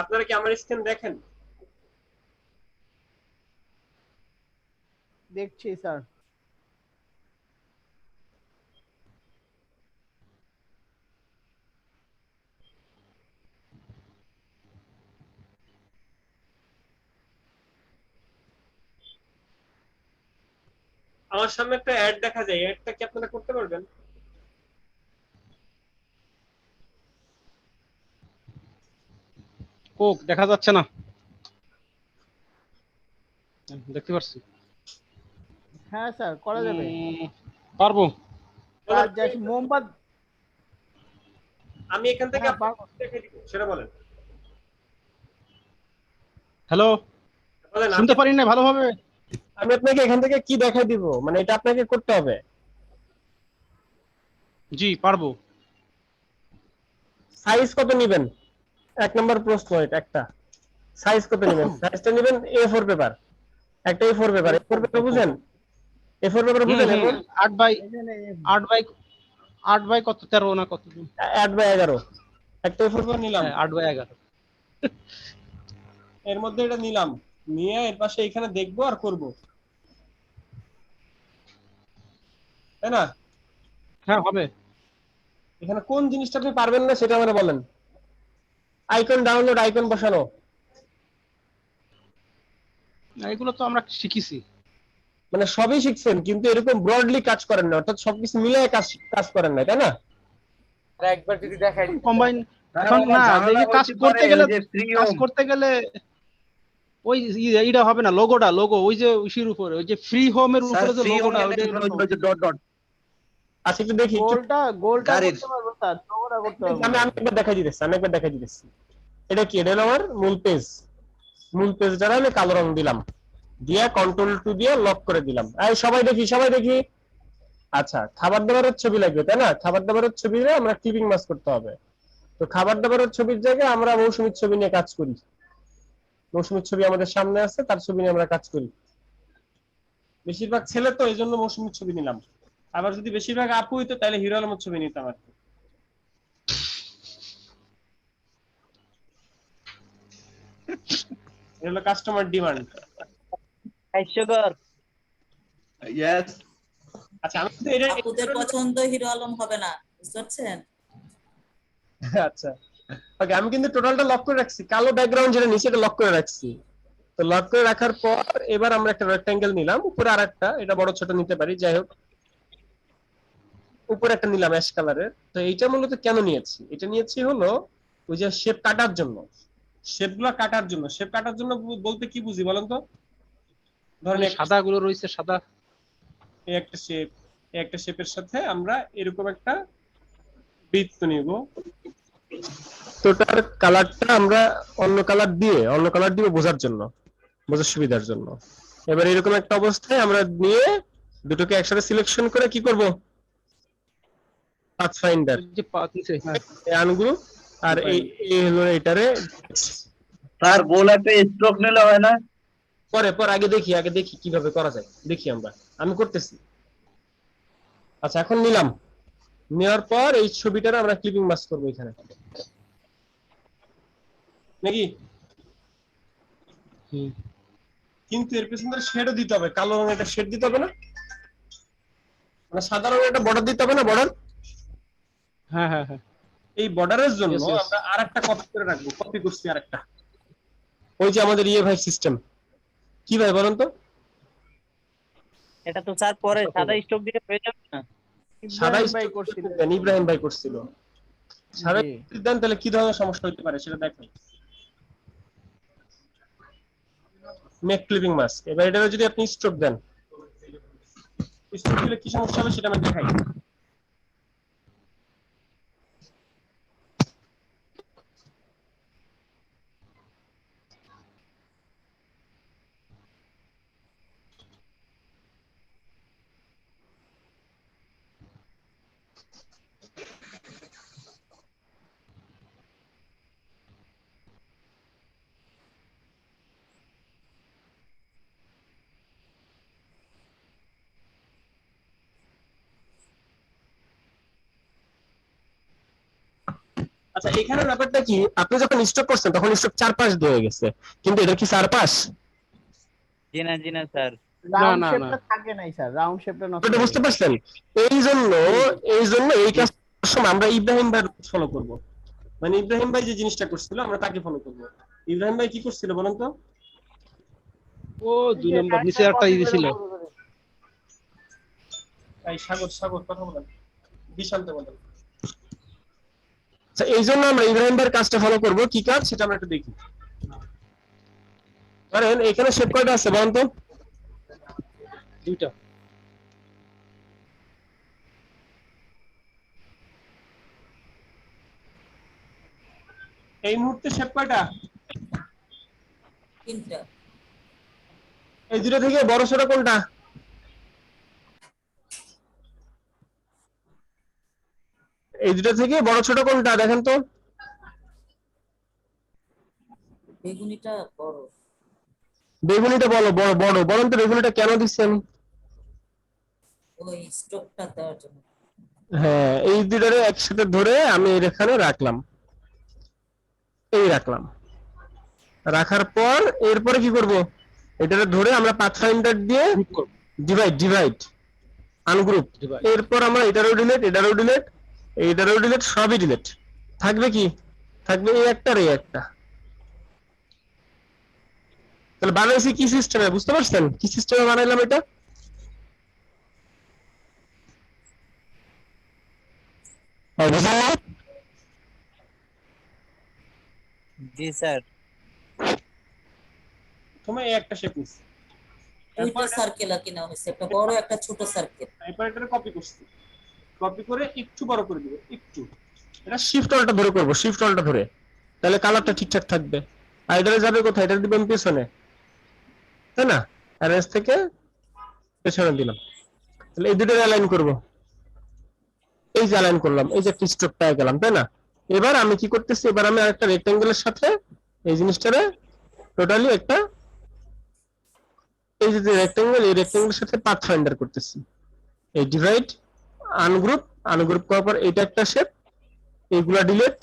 আপনারা কি আমার স্ক্রিন দেখেন? দেখছি স্যার। আমার সামনে একটা অ্যাড দেখা যায়, অ্যাডটা কি আপনারা করতে পারবেন? ও দেখা যাচ্ছে না, দেখতে পাচ্ছি। হ্যাঁ স্যার করা যাবে। পারবো। কাজ যাস মোহাম্মদ। আমি এখান থেকে হ্যাঁ, আপনাকে দেখাই দিব, সেটা বলেন। হ্যালো, বলেন, শুনতে পারি না ভালোভাবে। আমি আপনাকে এখান থেকে কি দেখাই দিব, মানে এটা আপনাকে করতে হবে। জি পারবো। সাইজ কত নেবেন? এক নম্বর প্রশ্ন এটা, একটা সাইজ কত নেবেন? সাইজটা নেবেন A4 পেপার, একটা A4 পেপার। A4 পেপার বুঝেন? A4 পেপার বুঝেন? এখন 8 বাই এখানে 8 বাই কত 13 না কত? 8/11 একটা A4 পেপার নিলাম, 8 বাই 11। এর মধ্যে এটা নিলাম, নিয়ে এর পাশে এখানে দেখবো আর করব, তাই না? হ্যাঁ হবে। এখানে কোন জিনিসটা আপনি পারবেন না সেটা আমাকে বলেন। আইকন ডাউনলোড, আইকন বসানো, এগুলো তো আমরা শিখেছি। মানে সবই শিখছেন কিন্তু এরকম ব্রডলি কাজ করেন না, অর্থাৎ সবকিছু মিলিয়ে কাজ করেন না, তাই না? আর একবার যদি দেখাই দিতেন। কম্বাইন তার এখন আবার না, ঝামেলা দেখি কাজ হতে করতে পারে, গেলে ওই যে free কাজ home। করতে গেলে ওই এইটা হবে না, লোগো ওই যে উশির উপরে, ওই যে ফ্রি হোমের স্যার উপরে যে ফ্রি লোগোটা, হলে ওইটা দেখবেন ওই যে ডট ডট আচ্ছা, একটু দেখি, একটু গোলটা গাড়ির। করতে পারবো স্যার, লোগোটা করতে পারবো আমি না। একবার দেখাই দিতেছি। এটা কি? এটা হলো আমার মূল পেজটা আমি কালো রং দিলাম, দিয়া Ctrl+2 দিয়ে লক করে দিলাম। এই সবাই দেখি। আচ্ছা, খাবার দাবারের ছবি লাগবে, তাই না? খাবার দাবারের ছবিতে আমরা ক্লিপিং মাস্ক করতে হবে। তো খাবার দাবারের ছবির জায়গায় আমরা মৌসুমীর ছবি নিয়ে কাজ করি। মৌসুমীর ছবি আমাদের সামনে আছে, তার ছবি নিয়ে আমরা কাজ করি। বেশিরভাগ ছেলে তো, এই জন্য মৌসুমীর ছবি নিলাম। আবার যদি বেশিরভাগ আপু হইতো তাহলে হিরো আলমের ছবি নিতাম আর কি। এটা হলো কাস্টমার ডিমান্ড। ইয়েস। আচ্ছা, আমি তো এটা আপুদের পছন্দ হিরো আলম হবে না, বুঝতে পারছেন? আচ্ছা, ওকে, আমি কিন্তু টোটালটা লক করে রাখছি, কালো ব্যাকগ্রাউন্ড যেটা নিচে এটা লক করে রাখছি। তো লক করে রাখার পর এবার আমরা একটা রেক্ট্যাঙ্গেল নিলাম, উপরে আরেকটা, এটা বড় ছোট নিতে পারি, যাই হোক উপরে একটা নিলাম অ্যাশ কালারের। তো এইটা মূলত কেন নিয়েছি? এটা নিয়েছি হলো ওই যে শেপ কাটার জন্য, শেপ কাটার জন্য বলতে কি বুঝি বলেন তো? ধরেন সাদা গুলো রয়েছে, সাদা এই একটা শেপের সাথে আমরা এরকম একটা বৃত্ত নিব, তো তার কালারটা আমরা অন্য কালার দিব বোঝার সুবিধার জন্য। এবার এরকম একটা অবস্থায় আমরা নিয়ে দুটোকে একসাথে সিলেকশন করে কি করব? পাথফাইন্ডার যে পাতিছে। হ্যাঁ আনগ্রুপ, আর এই হলো এটারে স্যার গোল একটা স্ট্রোক নিলে হয় না? পরে আগে দেখি কিভাবে করা যায়, দেখি আমি করতেছি। আচ্ছা, এখন নিলাম, নেওয়ার পর এই ছবিটারে আমরা ক্লিপিং মাস্ক করবো এখানে, নাকি? কিন্তু এর পেছনে শেডও দিতে হবে, কালো রঙের একটা শেড দিতে হবে না? মানে সাদা রঙের একটা বর্ডার দিতে হবে না? বর্ডার হ্যাঁ। এই বর্ডারের জন্য Yes, yes. আমরা আরেকটা কপি করে রাখবো, কপি করছি আরেকটা, ওই যে আমাদের ভাই সিস্টেম কি ভাই বলেন তো? এটা তো স্যার পরে সাদা স্ট্রোক দিয়ে হয়ে যাবে না? সাদা ইব্রাহিম ভাই stroke করছিলেন। দেন, ইব্রাহিম ভাই করছিল। সাদা জি। stroke দেন তাহলে কি ধরনের সমস্যা হতে পারে সেটা দেখেন। মেক ক্লিপিং মাস্ক, এবার এটা যদি আপনি স্ট্রোক দেন, স্ট্রোক দিলে কি সমস্যা হবে সেটা আমি দেখাই। আচ্ছা এখানে ব্যাপারটা কি, আপনি যখন স্ট্রোক করছেন তখন স্ট্রোক চারপাশ দিয়ে গেছে, কিন্তু এটা কি চারপাশ? জি না স্যার। রাউন্ড না, শেপটা না। থাকে নাই স্যার, রাউন্ড শেপটা নষ্ট এটা হয়ে বুঝতে গেছে। পারছেন? এই জন্য এই কাজ সময় আমরা ইব্রাহিম ভাই ফলো করব, মানে ইব্রাহিম ভাই যে জিনিসটা করছিল আমরা তাকে ফলো করব। ইব্রাহিম ভাই কি করছিল বলেন তো? ও 2 নম্বর নিচে একটা ই ছিল। এই সাগর কথা বলেন, বিশান্ত বলেন। আচ্ছা এই জন্য আমরা ইব্রাহিম ভাইয়ের কাজটা ফলো করব, কি কাজ সেটা আমরা একটু দেখি। কারণ এখানে শেপ কয়টা আছে বলেন তো? 2টা। এই মুহূর্তে শেপ কয়টা? 3টা। এই দুটো থেকে বড় ছোট কোনটা? এই দুটো থেকে বড় ছোট কোনটা দেখেন তো? বেগুনিটা বড়। বেগুনিটা বলো, বড় বড় বলেন তো বেগুনিটা কেন দিচ্ছি আমি? ওই স্ট্রোকটা দেওয়ার জন্য। হ্যাঁ এই দুটারে একসাথে ধরে আমি এখানে রাখলাম, এই রাখলাম, রাখার পর এরপরে কি করব, এটারে ধরে আমরা পাথফাইন্ডার দিয়ে গ্রুপ করব। Divide ungroup, Divide. এরপর আমরা এটারও ডিলিট সবই ডিলিট, থাকবে কি? থাকবে এই একটা আর এই একটা। তাহলে বানাইছি কি সিস্টেমে, বুঝতে পারছেন কি সিস্টেমে বানাইলাম এটা? বুঝলেন না? জি স্যার। তুমি এই একটা শেপ নিছি, দুইটা সার্কেল আঁকি না হয়েছে, একটা বড় একটা ছোট সার্কেল। এরপর এটারে কপি করছি, কপি করে একটু বড় করে দিব, একটু এটা শিফট অলটা ধরে করব, শিফট অলটা ধরে, তাহলে কালারটা ঠিকঠাক থাকবে। আর এটারে যাবে কোথায়, এটা দিবেন পেছনে, তাই না? অ্যারেঞ্জ থেকে পেছনে দিলাম, তাহলে এই দুটো অ্যালাইন করব, এই যে অ্যালাইন করলাম, এই যে একটা স্ট্রোক পেয়ে গেলাম, তাই না? এবার আমি কি করতেছি, এবার আমি আরেকটা রেক্টেঙ্গেলের সাথে এই জিনিসটারে টোটালি একটা, এই যে রেক্টেঙ্গেল, এই রেক্টেঙ্গেলের সাথে পাথ ফাইন্ডার করতেছি, এই ডিভাইড আনগ্রুপ করার পর এটা একটা শেপ, এইগুলা ডিলিট,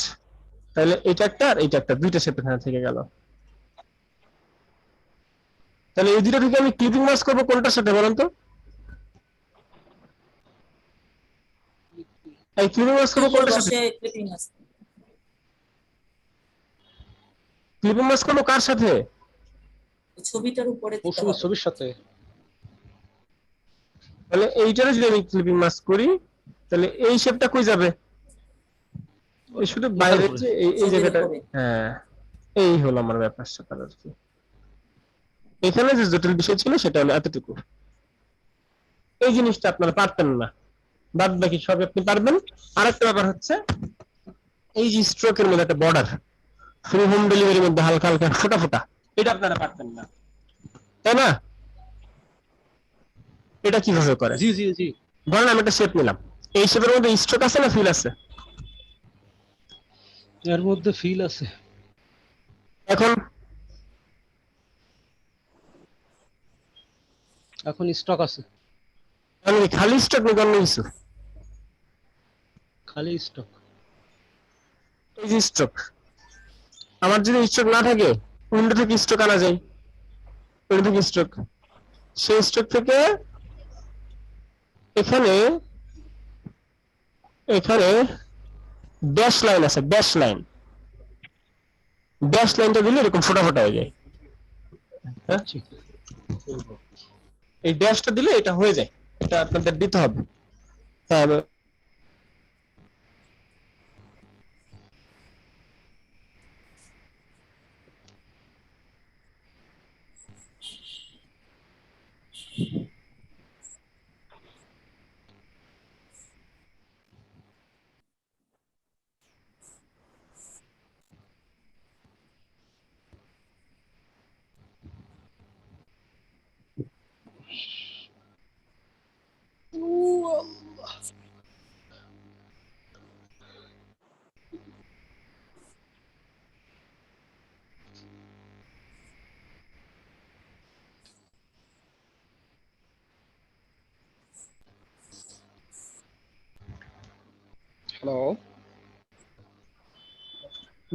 তাহলে এটা একটা আর এটা একটা, দুইটা শেপ এখানে থেকে গেল। তাহলে এই দুটো থেকে আমি ক্লিপিং মাস্ক করব কোনটার সাথে বলেন তো? এই ক্লিপিং মাস্ক করব কোনটার সাথে? বসে ক্লিপিং আছে। ক্লিপিং মাস্ক করব কার সাথে? ওই ছবিটার উপরে দিতে হবে। ছবির সাথে। তাহলে এইটারে যদি আমি ক্লিপিং মাস্ক করি তাহলে এই শেপটা কই যাবে? এই শুধু বাইরে যে এই ছবির জায়গাটা, উপরে। হ্যাঁ এই হলো আমার ব্যাপার স্যাপার আর কি। এখানে যে জটিল বিষয় ছিল সেটা হলো এতটুকু, এই জিনিসটা আপনারা পারতেন না, বাদ বাকি সব আপনি পারবেন। আরেকটা ব্যাপার হচ্ছে এই যে স্ট্রোকের মধ্যে একটা বর্ডার, ফ্রি হোম ডেলিভারির মধ্যে হালকা হালকা ফোটা ফোটা, এটা আপনারা পারতেন না, তাই না? এটা কিভাবে করে? জি জি জি। ধরেন আমি একটা শেপ নিলাম, এই শেপের মধ্যে স্ট্রোক আছে না ফিল আছে? এর মধ্যে ফিল আছে। এখন এখন স্টক আছে। আমি খালি স্ট্রোক নিয়ে অন্য কিছু, খালি স্টক। এই যে স্ট্রোক, আমার যদি স্ট্রোক না থাকে উইন্ডো থেকে স্ট্রোক আনা যায়, উইন্ডো থেকে স্ট্রোক, সেই স্ট্রোক থেকে এখানে এখানে ড্যাশ লাইন আছে, ড্যাশ লাইন, ড্যাশ লাইনটা দিলে এরকম ফোটা ফোটা হয়ে যায়। হ্যাঁ, এই ড্যাশটা দিলে এটা হয়ে যায়, এটা আপনাদের দিতে হবে। হ্যাঁ, হ্যালো,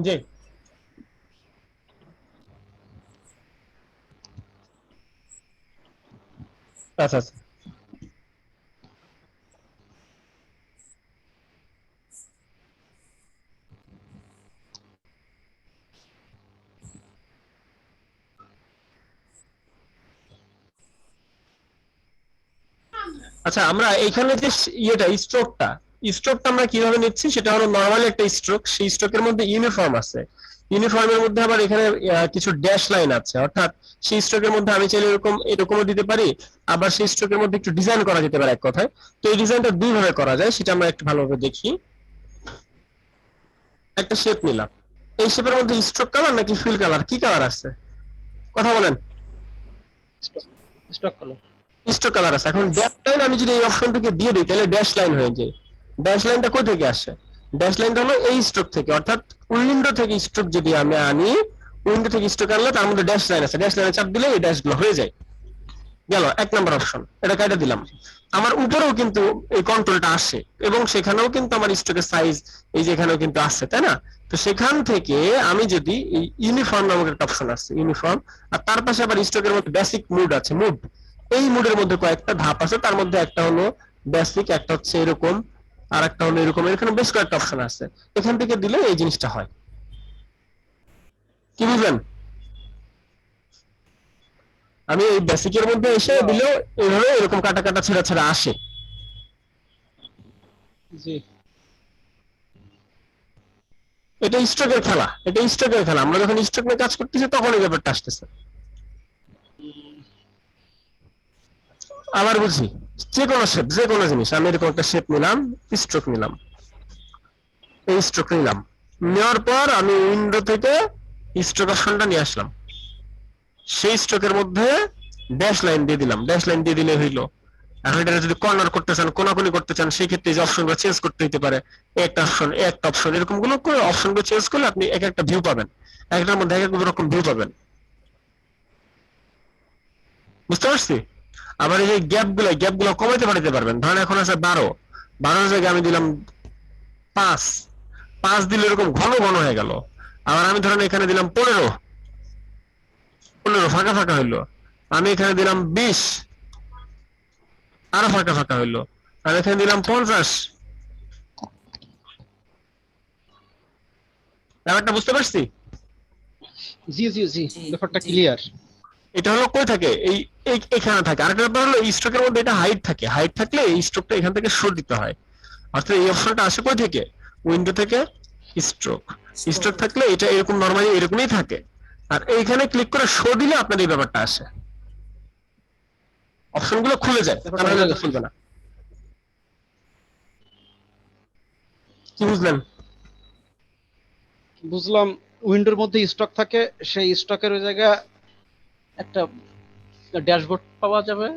জি, আচ্ছা আচ্ছা। আচ্ছা, আমরা এখানে যে ইয়েটা স্ট্রোকটা আমরা কিভাবে নিচ্ছি সেটা হলো নরমালি একটা স্ট্রোক, সেই স্ট্রোকের মধ্যে ইউনিফর্ম আছে, ইউনিফর্মের মধ্যে আবার এখানে কিছু ড্যাশ লাইন আছে, অর্থাৎ সেই স্ট্রোকের মধ্যে আমি চাইলে এরকমও দিতে পারি, আবার সেই স্ট্রোকের মধ্যে একটু ডিজাইন করা যেতে পারে এক কথায়। তো এই ডিজাইনটা দুই ভাবে করা যায়, সেটা আমরা একটু ভালোভাবে দেখি। একটা শেপ নিলাম, এই শেপের মধ্যে স্ট্রোক কালার নাকি ফিল কালার, কি কালার আছে কথা বলেন? Stock colour. স্ট্রোক কালার আছে। এখন ড্যাশ লাইন আমি যদি এই অপশনটাকে দিয়ে দিই তাহলে ড্যাশ লাইন হয়ে যায়। ড্যাশ লাইনটা কোথা থেকে আসে? ড্যাশ লাইনটা হলো এই স্ট্রোক থেকে, অর্থাৎ উইন্ডো থেকে স্ট্রোক যদি আমি আনি, উইন্ডো থেকে স্ট্রোক আনলে তার মধ্যে ড্যাশ লাইন আছে, ড্যাশ লাইনে চাপ দিলে এই ড্যাশগুলো হয়ে যায়। গেল এক নাম্বার অপশন, এটা কেটে দিলাম। আমার উপরেও কিন্তু এই কন্ট্রোলটা আসে এবং সেখানেও কিন্তু আমার স্ট্রোকের সাইজ এই যে এখানেও কিন্তু আসছে, তাই না? তো সেখান থেকে আমি যদি এই ইউনিফর্ম নামক একটা অপশন আছে, ইউনিফর্ম, আর তার পাশে আবার স্ট্রোকের মধ্যে বেসিক মুড আছে, মুড, এই মুডের মধ্যে কয়েকটা ধাপ আছে, তার মধ্যে একটা হলো বেসিক, একটা হচ্ছে এরকম, আর একটা হলো এরকম, এখানে বেশ কয়েকটা অপশন আছে, এখান থেকে দিলে এই জিনিসটা হয়। কি বুঝলেন? আমি এই বেসিকের মধ্যে এসে দিলেও এইভাবে এরকম কাটা কাটা ছেঁড়া ছেঁড়া আসে। জি, এটা স্ট্রোকের খেলা, এটা স্ট্রোকের খেলা, আমরা যখন স্ট্রোক নিয়ে কাজ করতেছি তখন এই ব্যাপারটা আসতেছে। আবার বুঝি, যে কোনো শেপ, যে কোনো জিনিস, আমি এরকম একটা শেপ নিলাম, স্ট্রোক নিলাম, এই স্ট্রোক নিলাম, নেওয়ার পর আমি উইন্ডো থেকে স্ট্রোক অপশনটা নিয়ে আসলাম, সেই স্ট্রোকের মধ্যে ড্যাশ লাইন দিয়ে দিলাম, ড্যাশ লাইন দিয়ে দিলে হইলো। এখন এটা যদি কর্নার করতে চান, কোনাকুনি করতে চান, সেই ক্ষেত্রে যে অপশনগুলো চেঞ্জ করতে হতে পারে, একটা অপশন একটা অপশন, এরকম গুলো করে অপশনগুলো চেঞ্জ করলে আপনি এক একটা ভিউ পাবেন, একটার মধ্যে এক এক রকম ভিউ পাবেন। বুঝতে পারছি? আবার এই যে গ্যাপগুলো কমাইতে বাড়াইতে পারবেন। ধরেন এখন আছে 12 জায়গায় আমি দিলাম 5 দিলে এরকম ঘন ঘন হয়ে গেল। আবার আমি ধরেন এখানে দিলাম 15 ফাঁকা ফাঁকা হইলো, আমি এখানে দিলাম 20, আরো ফাঁকা ফাঁকা হইলো, আর এখানে দিলাম 50। ব্যাপারটা বুঝতে পারছি? জি জি জি, জি, ব্যাপারটা জি। ক্লিয়ার। এটা হলো কই থাকে, এখানে থাকে। আরেকটা ব্যাপার হলো স্ট্রোকের মধ্যে এটা হাইট থাকে, হাইট থাকলে এই স্ট্রোকটা এখান থেকে সর দিতে হয়, অর্থাৎ এই অপশনটা আসে কই থেকে? উইন্ডো থেকে স্ট্রোক। স্ট্রোক থাকলে এটা এরকম নরমালি এরকমই থাকে, আর এইখানে ক্লিক করে শো দিলে আপনার এই ব্যাপারটা আসে, অপশনগুলো খুলে যায়, ব্যাপারটা তাহলে বুঝা গেছে। খুলবে না। কি বুঝলেন? বুঝলাম, উইন্ডোর মধ্যে স্টক থাকে, সেই স্টকের ওই জায়গা একটা ড্যাশবোর্ড পাওয়া যাবে,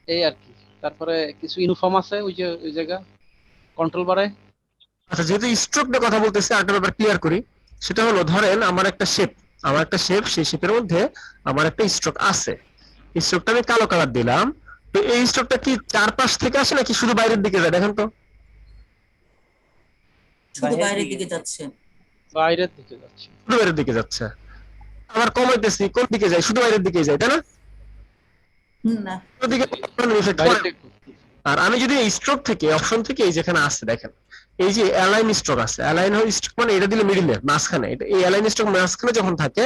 এই আর কি। তারপরে কিছু ইউনিফর্ম আছে ওই যে ওই জায়গা কন্ট্রোল বারে। আচ্ছা, যেহেতু স্ট্রোক নিয়ে কথা বলতেছি আরেকটা ব্যাপার ক্লিয়ার করি, সেটা হলো ধরেন আমার একটা শেপ, সেই শেপের মধ্যে আমার একটা স্ট্রোক আছে, স্ট্রোকটা আমি কালো কালার দিলাম, তো এই স্ট্রোকটা কি চারপাশ থেকে আসে নাকি শুধু বাইরের দিকে যায়? দেখেন তো, শুধু বাইরের দিকে যাচ্ছে। বাইরের দিকে যাচ্ছে। শুধু বাইরের দিকে যাচ্ছে। আবার কমাইতেছি, কোন দিকে যায়? শুধু বাইরের দিকে যায়, তাই না? না, কোন দিকে effect বাইরের পড়ে? দিকে আর আমি যদি স্ট্রোক থেকে অপশন থেকে এই যেখানে আছে দেখেন, এই যে অ্যালাইন স্ট্রোক আছে, অ্যালাইন হয় স্ট্রোক মানে এটা দিলে মিডিলে মাঝখানে, এটা এই অ্যালাইন স্ট্রোক মাঝখানে যখন থাকে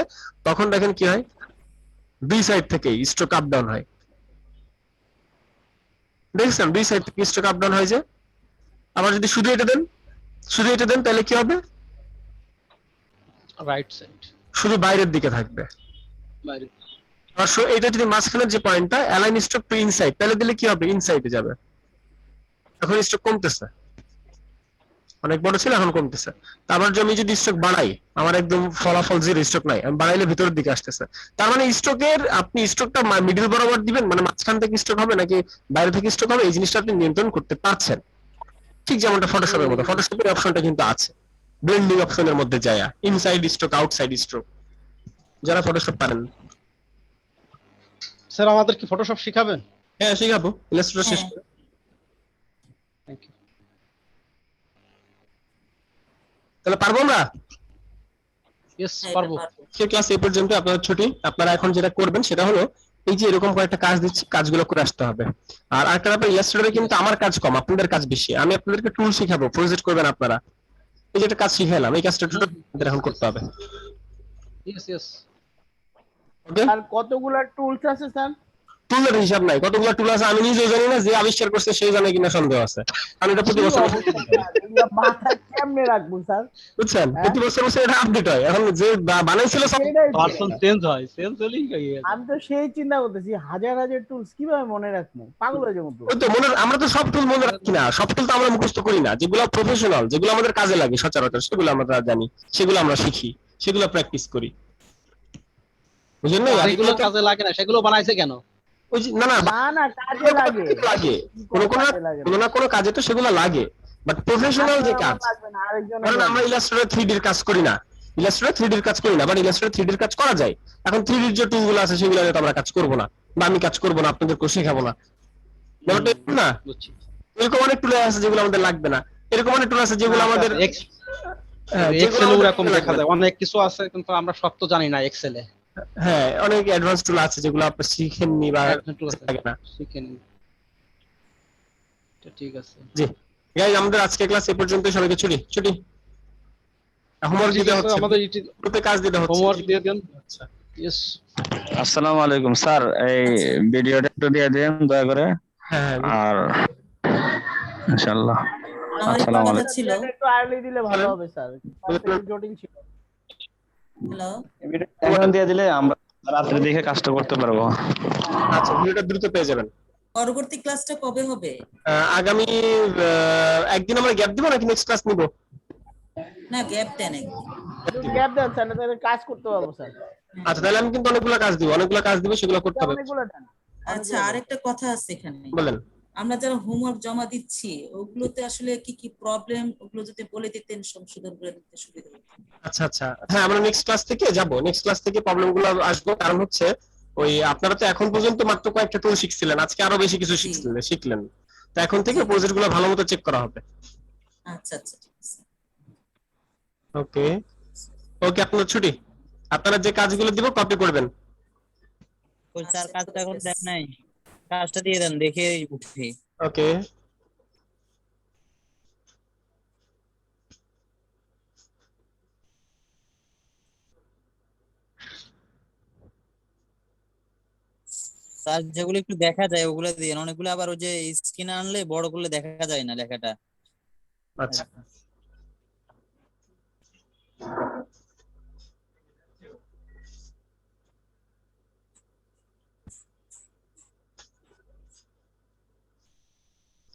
তখন দেখেন কি হয়, দুই সাইড থেকে স্ট্রোক আপ ডাউন হয়। দেখছেন দুই সাইড থেকে স্ট্রোক আপ ডাউন হয় যে। আবার যদি শুধু এটা দেন, শুধু এটা দেন তাহলে কি হবে, রাইট সাইড শুধু বাইরের দিকে থাকবে। বাইরে। আর এটা যদি মাঝখানের যে পয়েন্টটা অ্যালাইন স্ট্রোক টু ইনসাইড, তাহলে দিলে কি হবে, ইনসাইডে যাবে। এখন স্ট্রোক কমতেছে, অনেক বড় ছিল এখন কমতেছে। আবার আমি যদি স্ট্রোক বাড়াই, আমার একদম ফলাফল জিরো, স্ট্রোক নাই, আমি বাড়াইলে ভিতরের দিকে আসতেছে। তার মানে স্ট্রোকের আপনি স্ট্রোকটা মিডল বরাবর দিবেন, মানে মাঝখান থেকে স্ট্রোক হবে নাকি বাইরে থেকে স্ট্রোক হবে, এই জিনিসটা আপনি নিয়ন্ত্রণ করতে পারছেন। ঠিক যেমনটা ফটোশপের মতো, ফটোশপের অপশনটা কিন্তু আছে ব্লেন্ডিং অপশনের মধ্যে যায়, ইনসাইড স্ট্রোক আউটসাইড স্ট্রোক, যারা ফটোশপ পারেন। স্যার আমাদের কি ফটোশপ শিখাবেন? হ্যাঁ শিখাবো, ইলাস্ট্রেটর শেষ হ্যাঁ। করে। Thank you. তাহলে পারবো আমরা? ইয়েস হ্যাঁ, এটা পারবো। পারবো। সে ক্লাস এই পর্যন্ত, আপনার ছুটি। আপনারা এখন যেটা করবেন সেটা হলো এই যে এরকম কয়েকটা কাজ দিচ্ছি, কাজগুলো করে আসতে হবে। আর আরেকটা ব্যাপার, ইলাস্ট্রেটরে কিন্তু আমার কাজ কম, আপনাদের কাজ বেশি। আমি আপনাদেরকে টুল শিখাবো, প্রজেক্ট করবেন আপনারা। এই যে একটা কাজ শিখাইলাম, এই কাজটা টোটাল আপনাদের এখন করতে হবে। Yes yes. ওকে, আর কতগুলা টুলস আছে স্যার? টুলের হিসাব নাই, কতগুলো টুল আছে আমি নিজেও জানি না, যে আবিষ্কার করছে সেই জানে কিনা সন্দেহ আছে। কারণ এটা প্রতি বছর এগুলা মাথায় কেমনে রাখবো স্যার? বুঝছেন, হ্যাঁ? প্রতি বছর বছর এটা আপডেট হয়। এখন যে বানাইছিল সব সেটাই তো। পারসন চেঞ্জ হয়, চেঞ্জ হলেই হয়ে যায়। আমি তো সেই চিন্তা করতেছি, হাজার হাজার টুলস কিভাবে মনে রাখবো, পাগল হয়ে যাবো তো। ওই তো মনে, আমরা তো সব টুল মনে রাখি না, সব টুল তো আমরা মুখস্থ করি না। যেগুলো প্রফেশনাল, যেগুলো আমাদের কাজে লাগে সচরাচর, সেগুলো আমরা জানি, সেগুলো আমরা শিখি, সেগুলো প্র্যাকটিস করি, বুঝলেন না? আর যেগুলো কাজে লাগে না সেগুলো বানাইছে কেন? ওই যে না না না না, কাজে লাগে। লাগে, কি কোনো করে কোনো কাজে লাগে না? কোনো না কোনো কাজে তো সেগুলো লাগে, বাট প্রফেশনাল যে আপনার কাজ, আমার লাগবে না, আরেকজনের কারণ আমরা লাগবে। ইলাস্ট্রেটর 3D এর কাজ করি না, ইলাস্ট্রেটর 3D এর কাজ করি না, বাট ইলাস্ট্রেটর 3D এর কাজ করা যায়। এখন 3D এর যে টুলগুলো আছে সেগুলো নিয়ে তো আমরা কাজ করব না, বা আমি কাজ করব না, আপনাদেরকেও শেখাবো না, ব্যাপারটা এরকম না? বুঝছি। এরকম অনেক টুল আছে যেগুলো আমাদের লাগবে না, এরকম অনেক টুল আছে যেগুলো আমাদের হ্যাঁ, যেগুলো এক্সেল আমাদের এরকম দেখা লাগবে না। যায়, অনেক কিছু আছে কিন্তু আমরা সব তো জানি না এক্সেলে। হ্যাঁ, অনেক অ্যাডভান্স টুল আছে যেগুলো আপনি শিখেননি বা লাগে না। শিখেনি। ঠিক আছে। জি গাইস, আমাদের আজকে ক্লাস এই পর্যন্ত, সবাইকে ছুটি ছুটি। হোমওয়ার্ক ঠিক দিতে আছে, হচ্ছে, আমাদের গ্রুপে কাজ দিতে হচ্ছে। হোমওয়ার্ক দিয়ে দেন। ইয়েস। আসসালামু আলাইকুম স্যার, এই ভিডিওটা একটু দিয়ে দিন দয়া করে। হ্যাঁ আর ইনশাআল্লাহ। আমার একটু আসসালামু কথা আলাইকুম। ছিল। একটু আর্লি দিলে ভালো হবে স্যার, একটু জটিল ছিল। হ্যালো, এখন দিয়ে দিলে আমরা রাত্রে দেখে কাজটা করতে পারবো। আচ্ছা, ভিডিওটা দ্রুত পেয়ে যাবেন। পরবর্তী ক্লাসটা কবে হবে? আগামী একদিন আমরা গ্যাপ দিব নাকি নেক্সট ক্লাস নিব? না, গ্যাপ দেন একদিন। একটু গ্যাপ দেন স্যার, তাহলে কাজ করতে পারবো স্যার। আচ্ছা, তাহলে আমি কিন্তু অনেকগুলো কাজ দিব, অনেকগুলো কাজ দিব, সেগুলো করতে হবে। অনেকগুলো দেন। আচ্ছা, আরেকটা কথা আছে এখানে। বলেন। আমরা যারা হোমওয়ার্ক জমা দিচ্ছি ওগুলোতে আসলে কি কি প্রবলেম, ওগুলো যদি বলে দিতেন সংশোধন করে দিতে সুবিধা হতো। আচ্ছা আচ্ছা, হ্যাঁ আমরা নেক্সট ক্লাস থেকে যাব, নেক্সট ক্লাস থেকে প্রবলেমগুলো আসবো। কারণ হচ্ছে ওই আপনারা তো এখন পর্যন্ত মাত্র কয়েকটা টুল শিখছিলেন, আজকে আরো বেশি কিছু শিখলেন, তো এখন থেকে প্রজেক্টগুলো ভালো মতো চেক করা হবে। আচ্ছা আচ্ছা, ঠিক আছে। ওকে ওকে, আপনার ছুটি। আপনারা যে কাজগুলো দিব কপি করবেন। ওই স্যার কাজটা এখন দেন নাই, কাজটা দিয়ে দেন, দেখে উঠি। ওকে, স্যার যেগুলো একটু দেখা যায় ওগুলো দিয়ে, অনেকগুলো আবার ওই যে স্ক্রিনে আনলে বড় করলে দেখা যায় না লেখাটা। আচ্ছা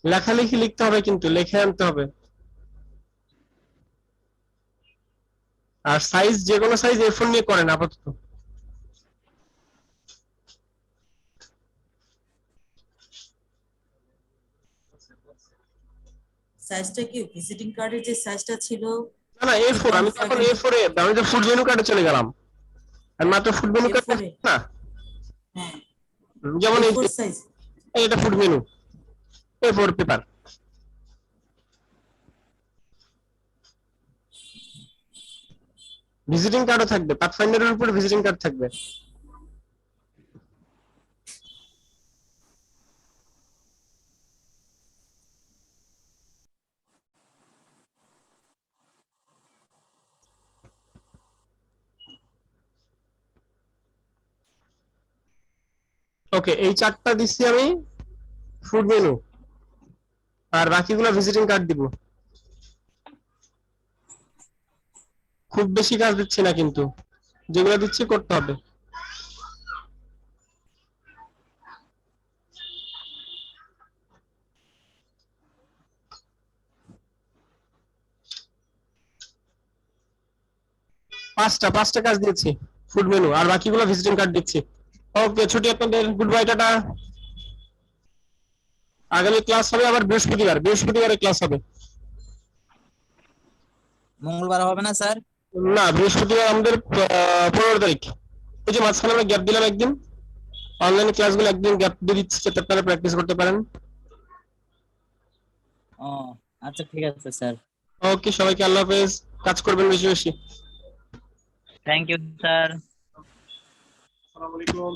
লেখালেখি লিখতে হবে, কিন্তু লিখে আনতে হবে। আর সাইজ, যে কোনো সাইজ A4 নিয়ে করেন আপাতত। সাইজটা কি ভিজিটিং কার্ডের যে সাইজটা ছিল? না না, A4, আমি তো এখন A4 এ, আমি তো ফুড মেনু কার্ডে চলে গেলাম। আমি মাত্র ফুড মেনু কার্ড না, হ্যাঁ, যেমন এই A4 সাইজ। এটা food menu A4 paper. Visiting কার্ডও থাকবে, পাথফাইন্ডারের উপরে ভিজিটিং কার্ড থাকবে। ওকে, এই 4টা দিচ্ছি আমি ফুড মেনু, আর বাকিগুলো ভিজিটিং কার্ড দিব। খুব বেশি কাজ দিচ্ছি না, কিন্তু যেগুলো দিচ্ছি করতে হবে। পাঁচটা কাজ দিয়েছি ফুড মেনু, আর বাকিগুলো ভিজিটিং কার্ড দিচ্ছি। ওকে, ছুটি আপনাদের, গুড বাই, টাটা। আগামী ক্লাস হবে আবার বৃহস্পতিবারে ক্লাস হবে। মঙ্গলবার হবে না স্যার? না, বৃহস্পতিবার আমাদের 15 তারিখ। ওই যে মাঝখানে আমরা গ্যাপ দিলাম একদিন, অনলাইনে ক্লাসগুলো একদিন গ্যাপ দিয়ে দিচ্ছি যাতে আপনারা প্র্যাকটিস করতে পারেন। ও আচ্ছা, ঠিক আছে স্যার। ওকে, সবাইকে আল্লাহ হাফেজ, কাজ করবেন বেশি বেশি। Thank you sir. আসসালামু আলাইকুম।